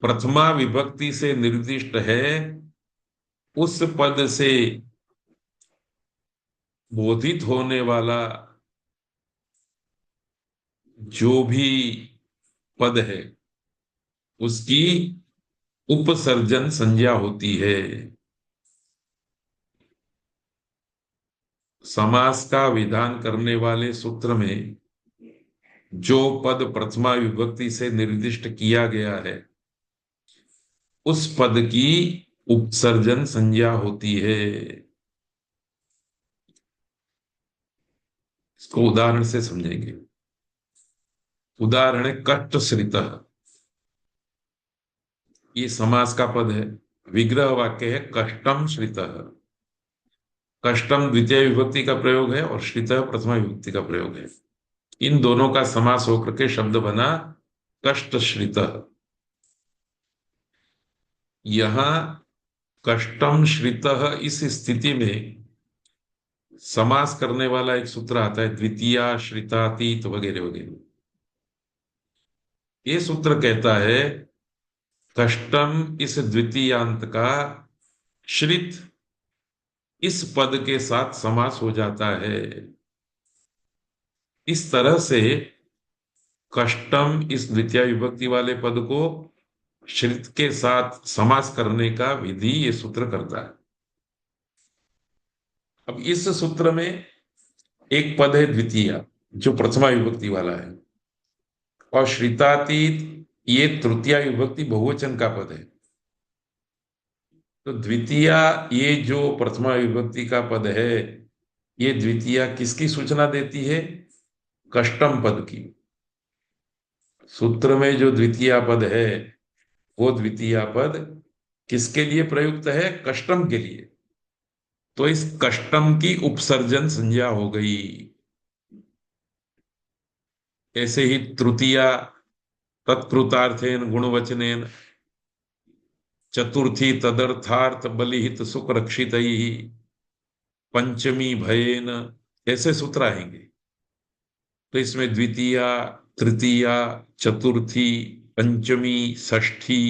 प्रथमा विभक्ति से निर्दिष्ट है, उस पद से बोधित होने वाला जो भी पद है उसकी उपसर्जन संज्ञा होती है। समास का विधान करने वाले सूत्र में जो पद प्रथमा विभक्ति से निर्दिष्ट किया गया है उस पद की उपसर्जन संज्ञा होती है। इसको उदाहरण से समझेंगे। उदाहरण है कष्टश्रित। ये समास का पद है, विग्रह वाक्य है कष्टम श्रित। कष्टम द्वितीय विभक्ति का प्रयोग है और श्रित प्रथमा विभक्ति का प्रयोग है। इन दोनों का समास होकर के शब्द बना कष्टश्रित। यहां कष्टम श्रित, इस स्थिति में समास करने वाला एक सूत्र आता है द्वितीया श्रितातीत वगैरह वगैरह। ये सूत्र कहता है कष्टम इस द्वितीयांत का श्रित इस पद के साथ समास हो जाता है। इस तरह से कष्टम इस द्वितीय विभक्ति वाले पद को श्रित के साथ समास करने का विधि ये सूत्र करता है। अब इस सूत्र में एक पद है द्वितीय जो प्रथमा विभक्ति वाला है, और श्रितातीत ये तृतीय विभक्ति बहुवचन का पद है। तो द्वितीय ये जो प्रथमा विभक्ति का पद है, ये द्वितीय किसकी सूचना देती है? कष्टम पद की। सूत्र में जो द्वितीय पद है वो द्वितीय पद किसके लिए प्रयुक्त है? कष्टम के लिए। तो इस कष्टम की उपसर्जन संज्ञा हो गई। ऐसे ही तृतीया तत्कृतार्थेन गुणवचनेन, चतुर्थी तदर्थार्थ बलिहित सुख रक्षित, पंचमी भयेन, ऐसे सूत्र आएंगे। तो इसमें द्वितीया, तृतीया, चतुर्थी, पंचमी, षष्ठी,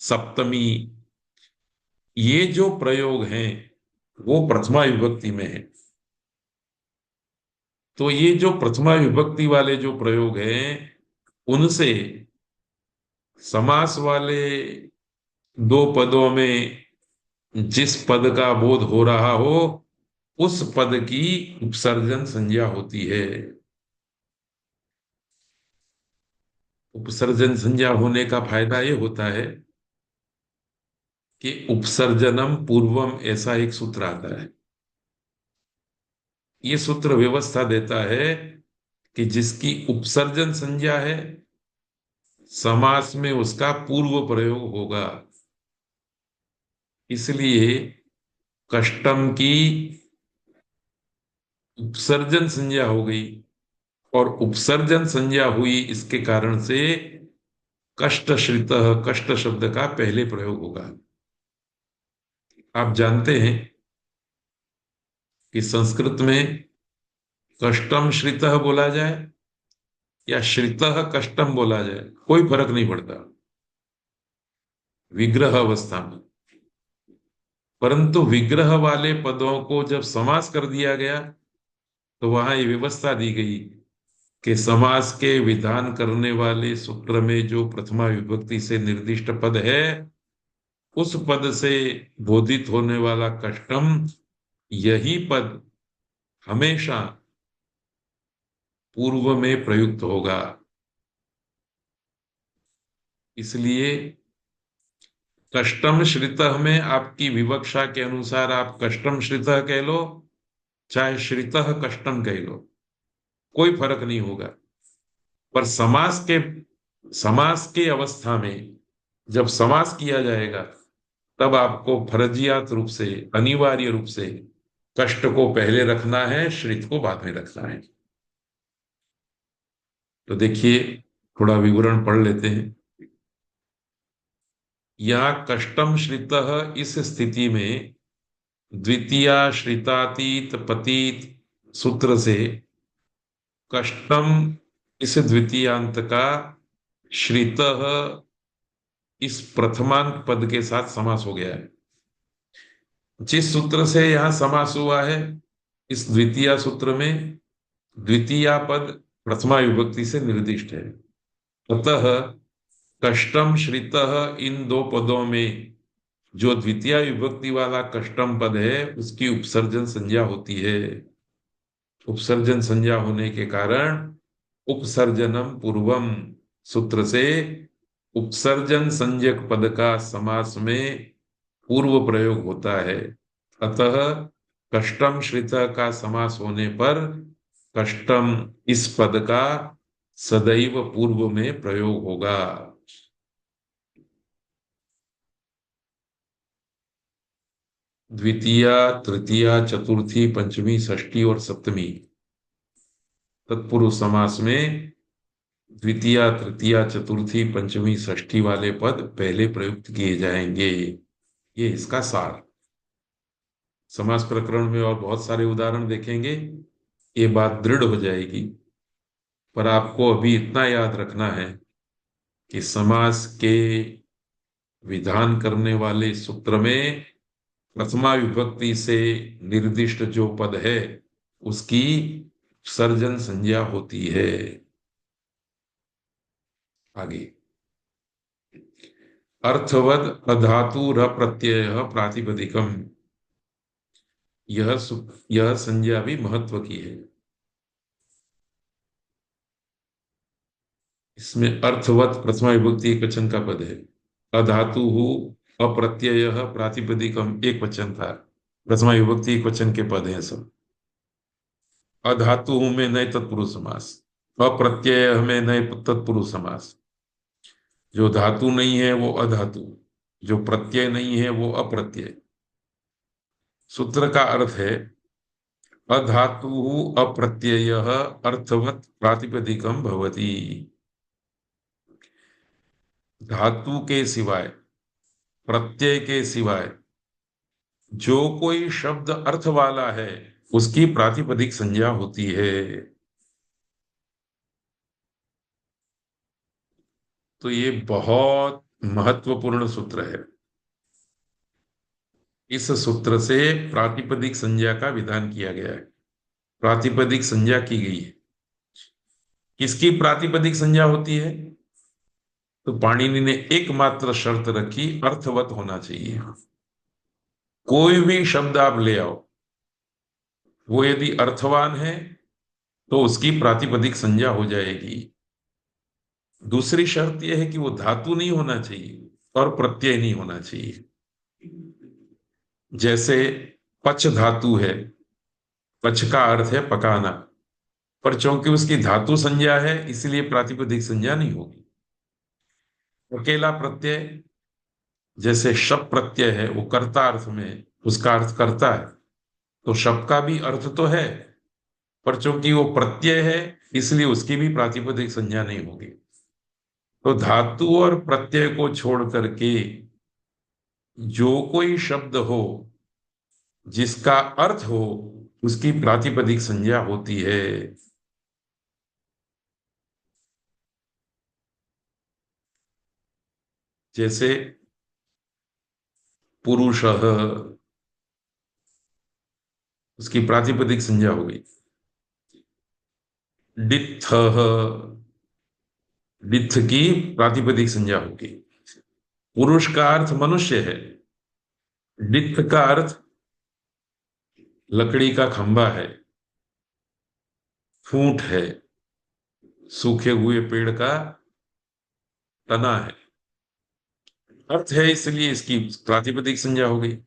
सप्तमी, ये जो प्रयोग हैं वो प्रथमा विभक्ति में है। तो ये जो प्रथमा विभक्ति वाले जो प्रयोग हैं उनसे समास वाले दो पदों में जिस पद का बोध हो रहा हो उस पद की उपसर्जन संज्ञा होती है। उपसर्जन संज्ञा होने का फायदा ये होता है कि उपसर्जनम पूर्वम, ऐसा एक सूत्र आता है। ये सूत्र व्यवस्था देता है कि जिसकी उपसर्जन संज्ञा है समास में उसका पूर्व प्रयोग होगा। इसलिए कष्टम की उपसर्जन संज्ञा हो गई, और उपसर्जन संज्ञा हुई इसके कारण से कष्टश्रित, कष्ट शब्द का पहले प्रयोग होगा। आप जानते हैं कि संस्कृत में कष्टम श्रितः बोला जाए या श्रितः कष्टम बोला जाए, कोई फर्क नहीं पड़ता विग्रह अवस्था में। परंतु विग्रह वाले पदों को जब समास कर दिया गया तो वहां ये व्यवस्था दी गई कि समास के विधान करने वाले सूत्र में जो प्रथमा विभक्ति से निर्दिष्ट पद है, उस पद से बोधित होने वाला कष्टम, यही पद हमेशा पूर्व में प्रयुक्त होगा। इसलिए कष्टम श्रितः में आपकी विवक्षा के अनुसार आप कष्टम श्रितः कह लो, चाहे श्रितः कष्टम कह लो, कोई फर्क नहीं होगा। पर समास के अवस्था में जब समास किया जाएगा, तब आपको फर्जियात रूप से, अनिवार्य रूप से कष्ट को पहले रखना है, श्रित को बाद में रखना है। तो देखिए, थोड़ा विवरण पढ़ लेते हैं। यह कष्टम श्रितः इस स्थिति में द्वितीया श्रितातीत पतीत सूत्र से कष्टम इस द्वितीयांत का श्रितः इस प्रथमांत पद के साथ समास हो गया है। जिस सूत्र से यहां समास हुआ है, इस द्वितीय सूत्र में द्वितीया पद प्रथमा विभक्ति से निर्दिष्ट है। अतः कष्टम श्रितः इन दो पदों में जो द्वितीय विभक्ति वाला कष्टम पद है, उसकी उपसर्जन संज्ञा होती है। उपसर्जन संज्ञा होने के कारण उपसर्जनम पूर्वम सूत्र से उपसर्जन संज्ञक पद का समास में पूर्व प्रयोग होता है। अतः कष्टम श्रित का समास होने पर कष्टम इस पद का सदैव पूर्व में प्रयोग होगा। द्वितीया, तृतीया, चतुर्थी, पंचमी, षष्ठी और सप्तमी तत्पुरुष समास में द्वितीया, तृतीया, चतुर्थी, पंचमी, षष्ठी वाले पद पहले प्रयुक्त किए जाएंगे। ये इसका सार। समास प्रकरण में और बहुत सारे उदाहरण देखेंगे, ये बात दृढ़ हो जाएगी। पर आपको अभी इतना याद रखना है कि समास के विधान करने वाले सूत्र में प्रथमा विभक्ति से निर्दिष्ट जो पद है, उसकी सर्जन संज्ञा होती है। आगे, अर्थवद अधातु र प्रत्यय प्रातिपदिकम, यह संज्ञा भी महत्व की है। इसमें अर्थवत प्रथमा विभक्ति एक वचन का पद है, अधातु अप्रत्यय प्रातिपदिकम एक वचन था, प्रथमा विभक्ति एक वचन के पद हैं सब। अधातु में नए तत्पुरुष समास, अप्रत्यय में नए तत्पुरुष समास। जो धातु नहीं है वो अधातु, जो प्रत्यय नहीं है वो अप्रत्यय। सूत्र का अर्थ है अधातु अप्रत्यय अर्थवत प्रातिपदिकम भवति। धातु के सिवाय, प्रत्यय के सिवाय जो कोई शब्द अर्थ वाला है, उसकी प्रातिपदिक संज्ञा होती है। तो ये बहुत महत्वपूर्ण सूत्र है। इस सूत्र से प्रातिपदिक संज्ञा का विधान किया गया है, प्रातिपदिक संज्ञा की गई है। किसकी प्रातिपदिक संज्ञा होती है? तो पाणिनि ने एकमात्र शर्त रखी, अर्थवत होना चाहिए। कोई भी शब्द आप ले आओ, वो यदि अर्थवान है तो उसकी प्रातिपदिक संज्ञा हो जाएगी। दूसरी शर्त यह है कि वो धातु नहीं होना चाहिए और प्रत्यय नहीं होना चाहिए। जैसे पच धातु है, पच का अर्थ है पकाना, पर चूंकि उसकी धातु संज्ञा है इसलिए प्रातिपदिक संज्ञा नहीं होगी। अकेला प्रत्यय, जैसे शप प्रत्यय है, वो कर्ता अर्थ में, उसका अर्थ करता है, तो शप का भी अर्थ तो है, पर चूंकि वो प्रत्यय है इसलिए उसकी भी प्रातिपदिक संज्ञा नहीं होगी। तो धातु और प्रत्यय को छोड़ करके जो कोई शब्द हो जिसका अर्थ हो उसकी प्रातिपदिक संज्ञा होती है। जैसे पुरुषः, उसकी प्रातिपदिक संज्ञा हो गई। डित्थः, डित्थ की प्रातिपदिक संज्ञा होगी। पुरुष का अर्थ मनुष्य है, डित्थ का अर्थ लकड़ी का खंभा है, फूंट है, सूखे हुए पेड़ का तना है। अर्थ है इसलिए इसकी प्रातिपदिक संज्ञा हो गई।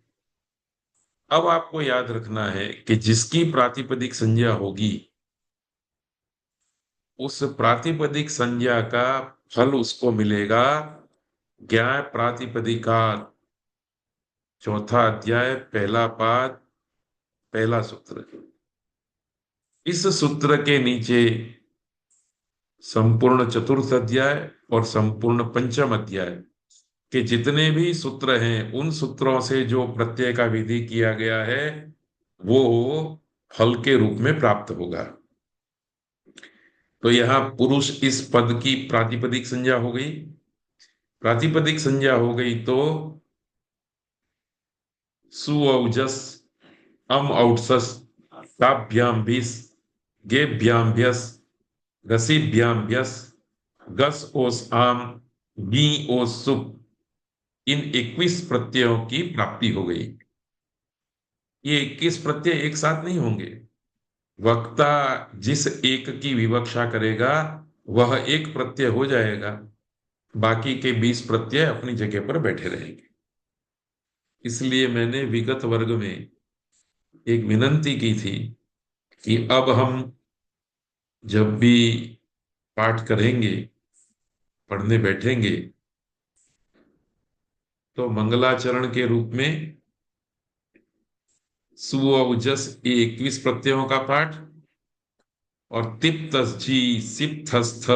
अब आपको याद रखना है कि जिसकी प्रातिपदिक संज्ञा होगी उस प्रातिपदिक संज्ञा का फल उसको मिलेगा ज्ञाय प्रातिपदिकात। चौथा अध्याय, पहला पाद, पहला सूत्र। इस सूत्र के नीचे संपूर्ण चतुर्थ अध्याय और संपूर्ण पंचम अध्याय के जितने भी सूत्र हैं उन सूत्रों से जो प्रत्यय का विधि किया गया है वो फल के रूप में प्राप्त होगा। तो यहां पुरुष इस पद की प्रातिपदिक संज्ञा हो गई। प्रातिपदिक संज्ञा हो गई तो सुऔजस, अम औट्सस, ताभ्याम भिस, गेभ्याम भ्यस, घसीभ्याम भ्यस, गस ओस आम, गी ओस सुप, इन 21 प्रत्ययों की प्राप्ति हो गई। ये 21 प्रत्यय एक साथ नहीं होंगे। वक्ता जिस एक की विवक्षा करेगा वह एक प्रत्यय हो जाएगा, बाकी के 20 प्रत्यय अपनी जगह पर बैठे रहेंगे। इसलिए मैंने विगत वर्ग में एक विनंती की थी कि अब हम जब भी पाठ करेंगे, पढ़ने बैठेंगे, तो मंगलाचरण के रूप में सुऔजस 21 प्रत्ययों का पाठ और तिप्तस्थी, सिप्तस्थ,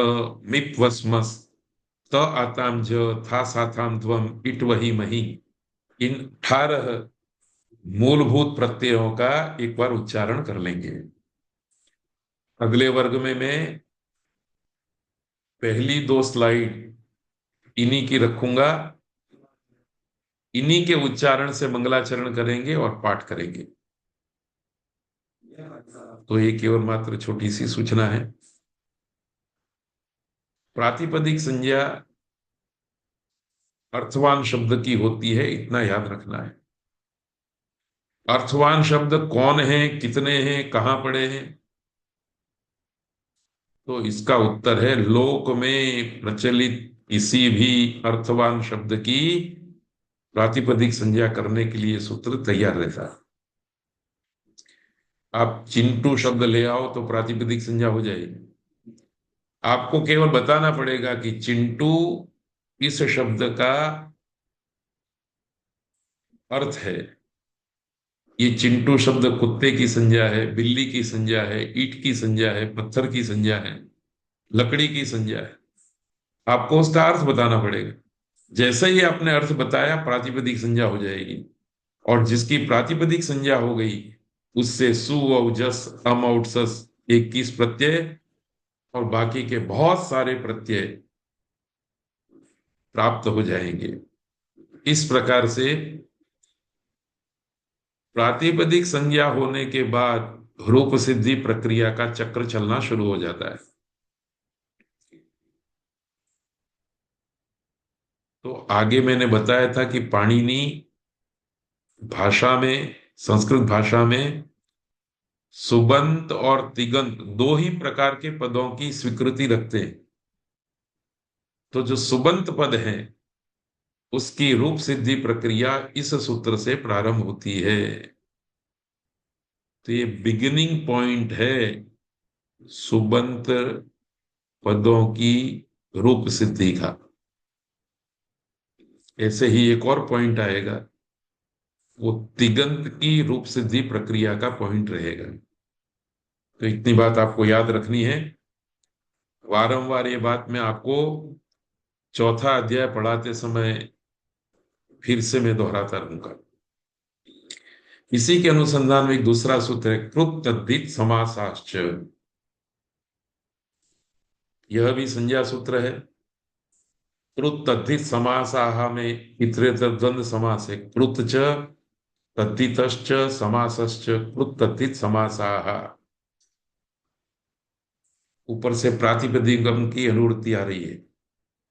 मिप्वस्मस, त आताम ज, था साथाम ध्वम, इट वही मही, इन 18 मूलभूत प्रत्ययों का एक बार उच्चारण कर लेंगे। अगले वर्ग में मैं पहली 2 स्लाइड इन्हीं की रखूंगा, इन्हीं के उच्चारण से मंगलाचरण करेंगे और पाठ करेंगे। तो एक केवल मात्र छोटी सी सूचना है, प्रातिपदिक संज्ञा अर्थवान शब्द की होती है, इतना याद रखना है। अर्थवान शब्द कौन है, कितने हैं, कहां पड़े हैं? तो इसका उत्तर है लोक में प्रचलित किसी भी अर्थवान शब्द की प्रातिपदिक संज्ञा करने के लिए सूत्र तैयार रहता है। आप चिंटू शब्द ले आओ तो प्रातिपदिक संज्ञा हो जाएगी। आपको केवल बताना पड़ेगा कि चिंटू इस शब्द का अर्थ है। ये चिंटू शब्द कुत्ते की संज्ञा है, बिल्ली की संज्ञा है, ईंट की संज्ञा है, पत्थर की संज्ञा है, लकड़ी की संज्ञा है। आपको उसका अर्थ बताना पड़ेगा। जैसे ही आपने अर्थ बताया प्रातिपदिक संज्ञा हो जाएगी। और जिसकी प्रातिपदिक संज्ञा हो गई उससे सु और जस, अम और सस 21 प्रत्यय और बाकी के बहुत सारे प्रत्यय प्राप्त हो जाएंगे। इस प्रकार से प्रातिपदिक संज्ञा होने के बाद रूप सिद्धि प्रक्रिया का चक्र चलना शुरू हो जाता है। तो आगे मैंने बताया था कि पाणिनि भाषा में, संस्कृत भाषा में सुबंत और तिगंत 2 ही प्रकार के पदों की स्वीकृति रखते हैं। तो जो सुबंत पद है उसकी रूप सिद्धि प्रक्रिया इस सूत्र से प्रारंभ होती है। तो ये बिगिनिंग पॉइंट है सुबंत पदों की रूप सिद्धि का। ऐसे ही एक और पॉइंट आएगा, वो तिगंत की रूप सिद्धि प्रक्रिया का पॉइंट रहेगा। तो इतनी बात आपको याद रखनी है। वारंवार ये बात मैं आपको चौथा अध्याय पढ़ाते समय फिर से मैं दोहराता रहूंगा। इसी के अनुसंधान में एक दूसरा सूत्र है, कृत तद्धित समासाश्च। यह भी संज्ञा सूत्र है। कृत तद्धित समासाह में इतरेतर द्वंद्व समास है। कृत च तद्धितश्च समासश्च कृत तद्धित समासाह। ऊपर से प्रातिपदिकम की अनुवृत्ति आ रही है।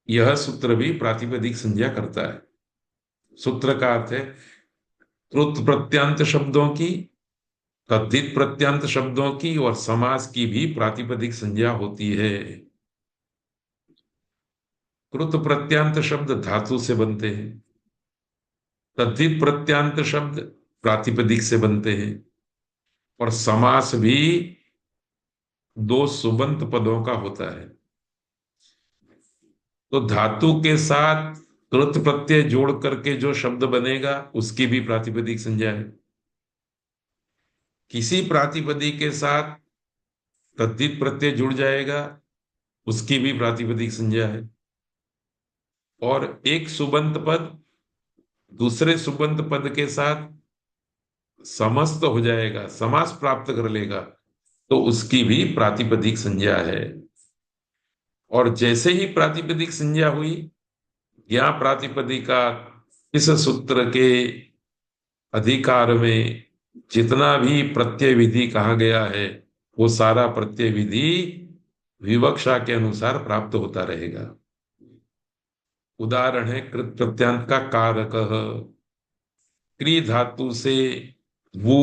यह सूत्र भी प्रातिपदिक संज्ञा करता है। सूत्र का अर्थ है कृत प्रत्यंत शब्दों की, तद्धित प्रत्यंत शब्दों की और समास की भी प्रातिपदिक संज्ञा होती है। कृत प्रत्यंत शब्द धातु से बनते हैं, तद्धित प्रत्यंत शब्द प्रातिपदिक से बनते हैं, और समास भी दो सुबंत पदों का होता है। तो धातु के साथ कृत प्रत्यय जोड़ करके जो शब्द बनेगा उसकी भी प्रातिपदिक संज्ञा है। किसी प्रातिपदिक के साथ तद्धित प्रत्यय जुड़ जाएगा, उसकी भी प्रातिपदिक संज्ञा है। और एक सुबंत पद दूसरे सुबंत पद के साथ समस्त हो जाएगा, समास प्राप्त कर लेगा, तो उसकी भी प्रातिपदिक संज्ञा है। और जैसे ही प्रातिपदिक संज्ञा हुई, या प्रातिपदिका इस सूत्र के अधिकार में जितना भी प्रत्यय विधि कहा गया है, वो सारा प्रत्यय विधि विवक्षा के अनुसार प्राप्त होता रहेगा। उदाहरण है कृत प्रत्यंत का कारक। क्री धातु से वो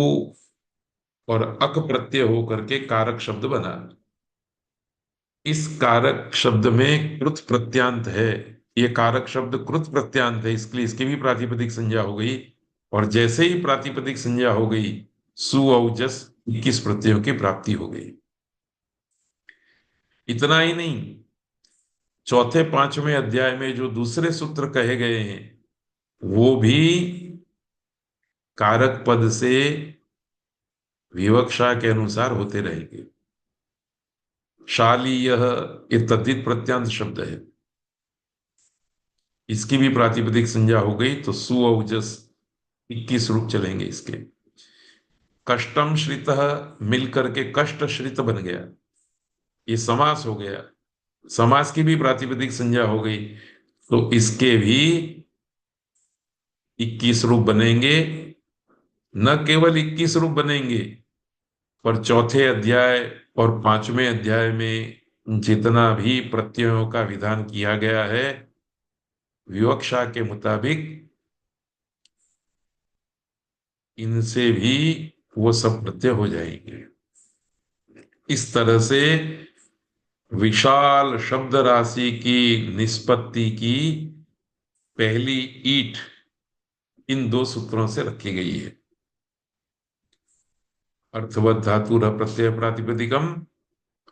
और अक प्रत्यय होकर के कारक शब्द बना। इस कारक शब्द में कृत प्रत्यांत है। ये कारक शब्द कृत प्रत्यांत है, इसलिए इसकी भी प्रातिपदिक संज्ञा हो गई। और जैसे ही प्रातिपदिक संज्ञा हो गई, सु औ जस 21 प्रत्ययों की प्राप्ति हो गई। इतना ही नहीं, चौथे पांचवें अध्याय में जो दूसरे सूत्र कहे गए हैं, वो भी कारक पद से विवक्षा के अनुसार होते रहेंगे। शाली यह एक तद्धित प्रत्यांत शब्द है, इसकी भी प्रातिपदिक संज्ञा हो गई, तो सु औ जस 21 रूप चलेंगे इसके। कष्टम श्रित मिलकर के कष्ट श्रित बन गया, ये समास हो गया। समास की भी प्रातिपदिक संज्ञा हो गई, तो इसके भी 21 रूप बनेंगे। न केवल 21 रूप बनेंगे, पर चौथे अध्याय और पांचवें अध्याय में जितना भी प्रत्ययों का विधान किया गया है, विवक्षा के मुताबिक इनसे भी वो सब प्रत्यय हो जाएंगे। इस तरह से विशाल शब्द राशि की निष्पत्ति की पहली ईंट इन दो सूत्रों से रखी गई है। अर्थवत धातु प्रत्यय प्रातिपदिकम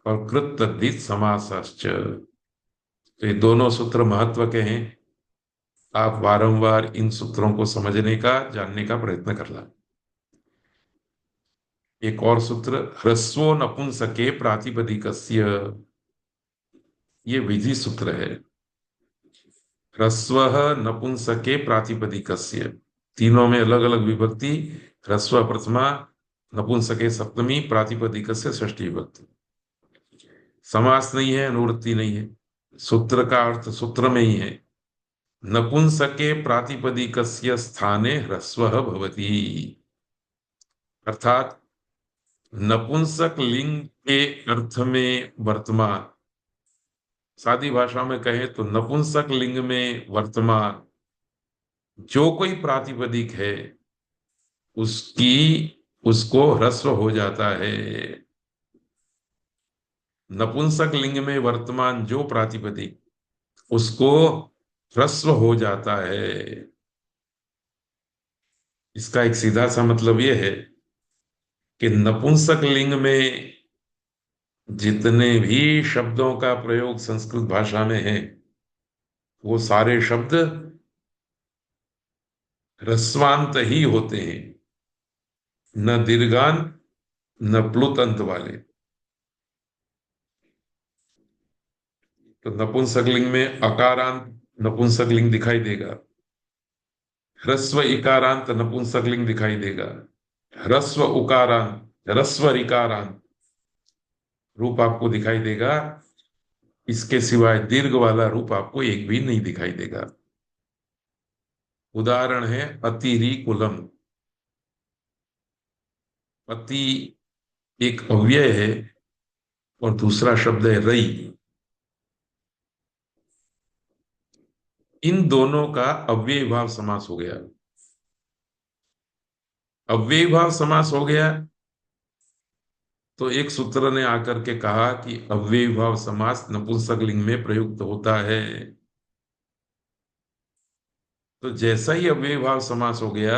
और कृत तद्धित समासाश्च। तो ये दोनों सूत्र महत्व के हैं। आप बारंबार इन सूत्रों को समझने का, जानने का प्रयत्न करना। एक और सूत्र, ह्रस्वो नपुंसके प्रातिपदिकस्य। ये विधि सूत्र है। ह्रस्व नपुंसके प्रातिपदिकस्य, तीनों में अलग अलग विभक्ति। ह्रस्व प्रथमा, नपुंसके सप्तमी, प्रातिपदिकस्य षष्ठी विभक्ति। समास नहीं है, अनुवृत्ति नहीं है, सूत्र का अर्थ सूत्र में ही है। नपुंसके प्रातिपदिकस्य स्थाने ह्रस्वः भवति। अर्थात नपुंसक लिंग के अर्थ में वर्तमान, सादी भाषा में कहें तो नपुंसक लिंग में वर्तमान जो कोई प्रातिपदिक है, उसकी उसको ह्रस्व हो जाता है। नपुंसक लिंग में वर्तमान जो प्रातिपदिक, उसको ह्रस्व हो जाता है। इसका एक सीधा सा मतलब यह है कि नपुंसक लिंग में जितने भी शब्दों का प्रयोग संस्कृत भाषा में है, वो सारे शब्द ह्रस्वांत ही होते हैं, न दीर्घांत न प्लुत अंत वाले। तो नपुंसक लिंग में अकारांत नपुंसक लिंग दिखाई देगा, ह्रस्व इकारांत नपुंसकलिंग दिखाई देगा, ह्रस्व उकारांत, ह्रस्व ऋकारांत रूप आपको दिखाई देगा। इसके सिवाय दीर्घ वाला रूप आपको एक भी नहीं दिखाई देगा। उदाहरण है अतिरिकुलम। अति एक अव्यय है और दूसरा शब्द है रई। इन दोनों का अव्यय भाव समास हो गया। अव्यय भाव समास हो गया तो एक सूत्र ने आकर के कहा कि अव्यय भाव समास नपुंसकलिंग में प्रयुक्त होता है। तो जैसा ही अव्यय भाव समास हो गया,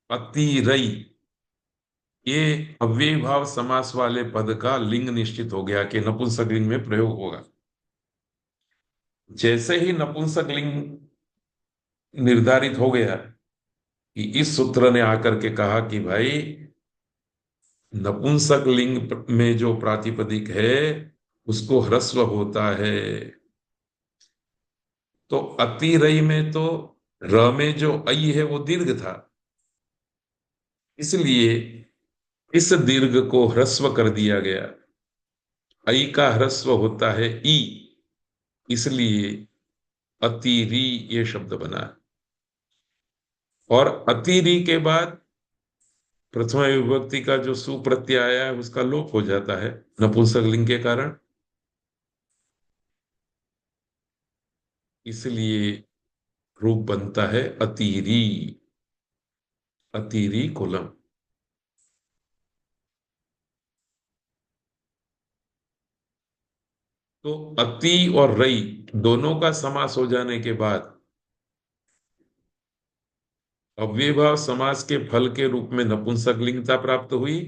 अतिरई, ये अव्यय भाव समास वाले पद का लिंग निश्चित हो गया कि नपुंसकलिंग में प्रयोग होगा। जैसे ही नपुंसकलिंग निर्धारित हो गया कि इस सूत्र ने आकर के कहा कि भाई नपुंसक लिंग में जो प्रातिपदिक है उसको ह्रस्व होता है। तो अतिरई में तो र में जो ऐ है वो दीर्घ था, इसलिए इस दीर्घ को ह्रस्व कर दिया गया। ऐ का ह्रस्व होता है ई, इसलिए अतिरी ये शब्द बना। और अतिरी के बाद प्रथमा विभक्ति का जो सुप्रत्यय आया है उसका लोप हो जाता है नपुंसक लिंग के कारण, इसलिए रूप बनता है अतिरी, अतिरी कुलम। तो अति और रई दोनों का समास हो जाने के बाद अव्ययभाव समास के फल के रूप में नपुंसक लिंगता प्राप्त हुई।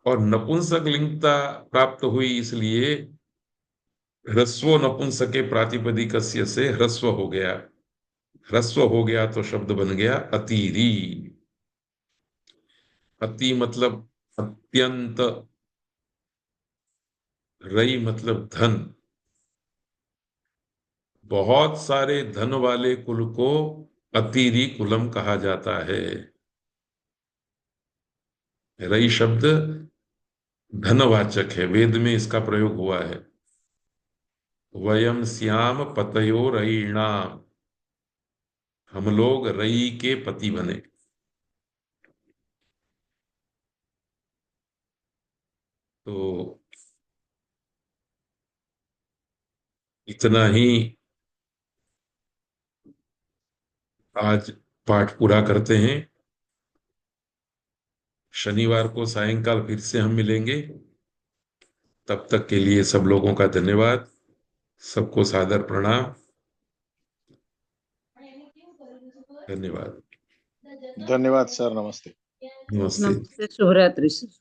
और नपुंसक लिंगता प्राप्त हुई इसलिए ह्रस्व नपुंसके प्रातिपदिकस्य से ह्रस्व हो गया। ह्रस्व हो गया तो शब्द बन गया अतिरी। अति मतलब अत्यंत, रई मतलब धन। बहुत सारे धन वाले कुल को अतिरी कुलम कहा जाता है। रई शब्द धनवाचक है, वेद में इसका प्रयोग हुआ है। वयम श्याम पतयो रईणाम, हम लोग रई के पति बने। तो इतना ही आज पाठ पूरा करते हैं। शनिवार को सायंकाल फिर से हम मिलेंगे। तब तक के लिए सब लोगों का धन्यवाद। सबको सादर प्रणाम। धन्यवाद। धन्यवाद सर, नमस्ते। नमस्ते। नमस्ते, शुभरात्रि सर।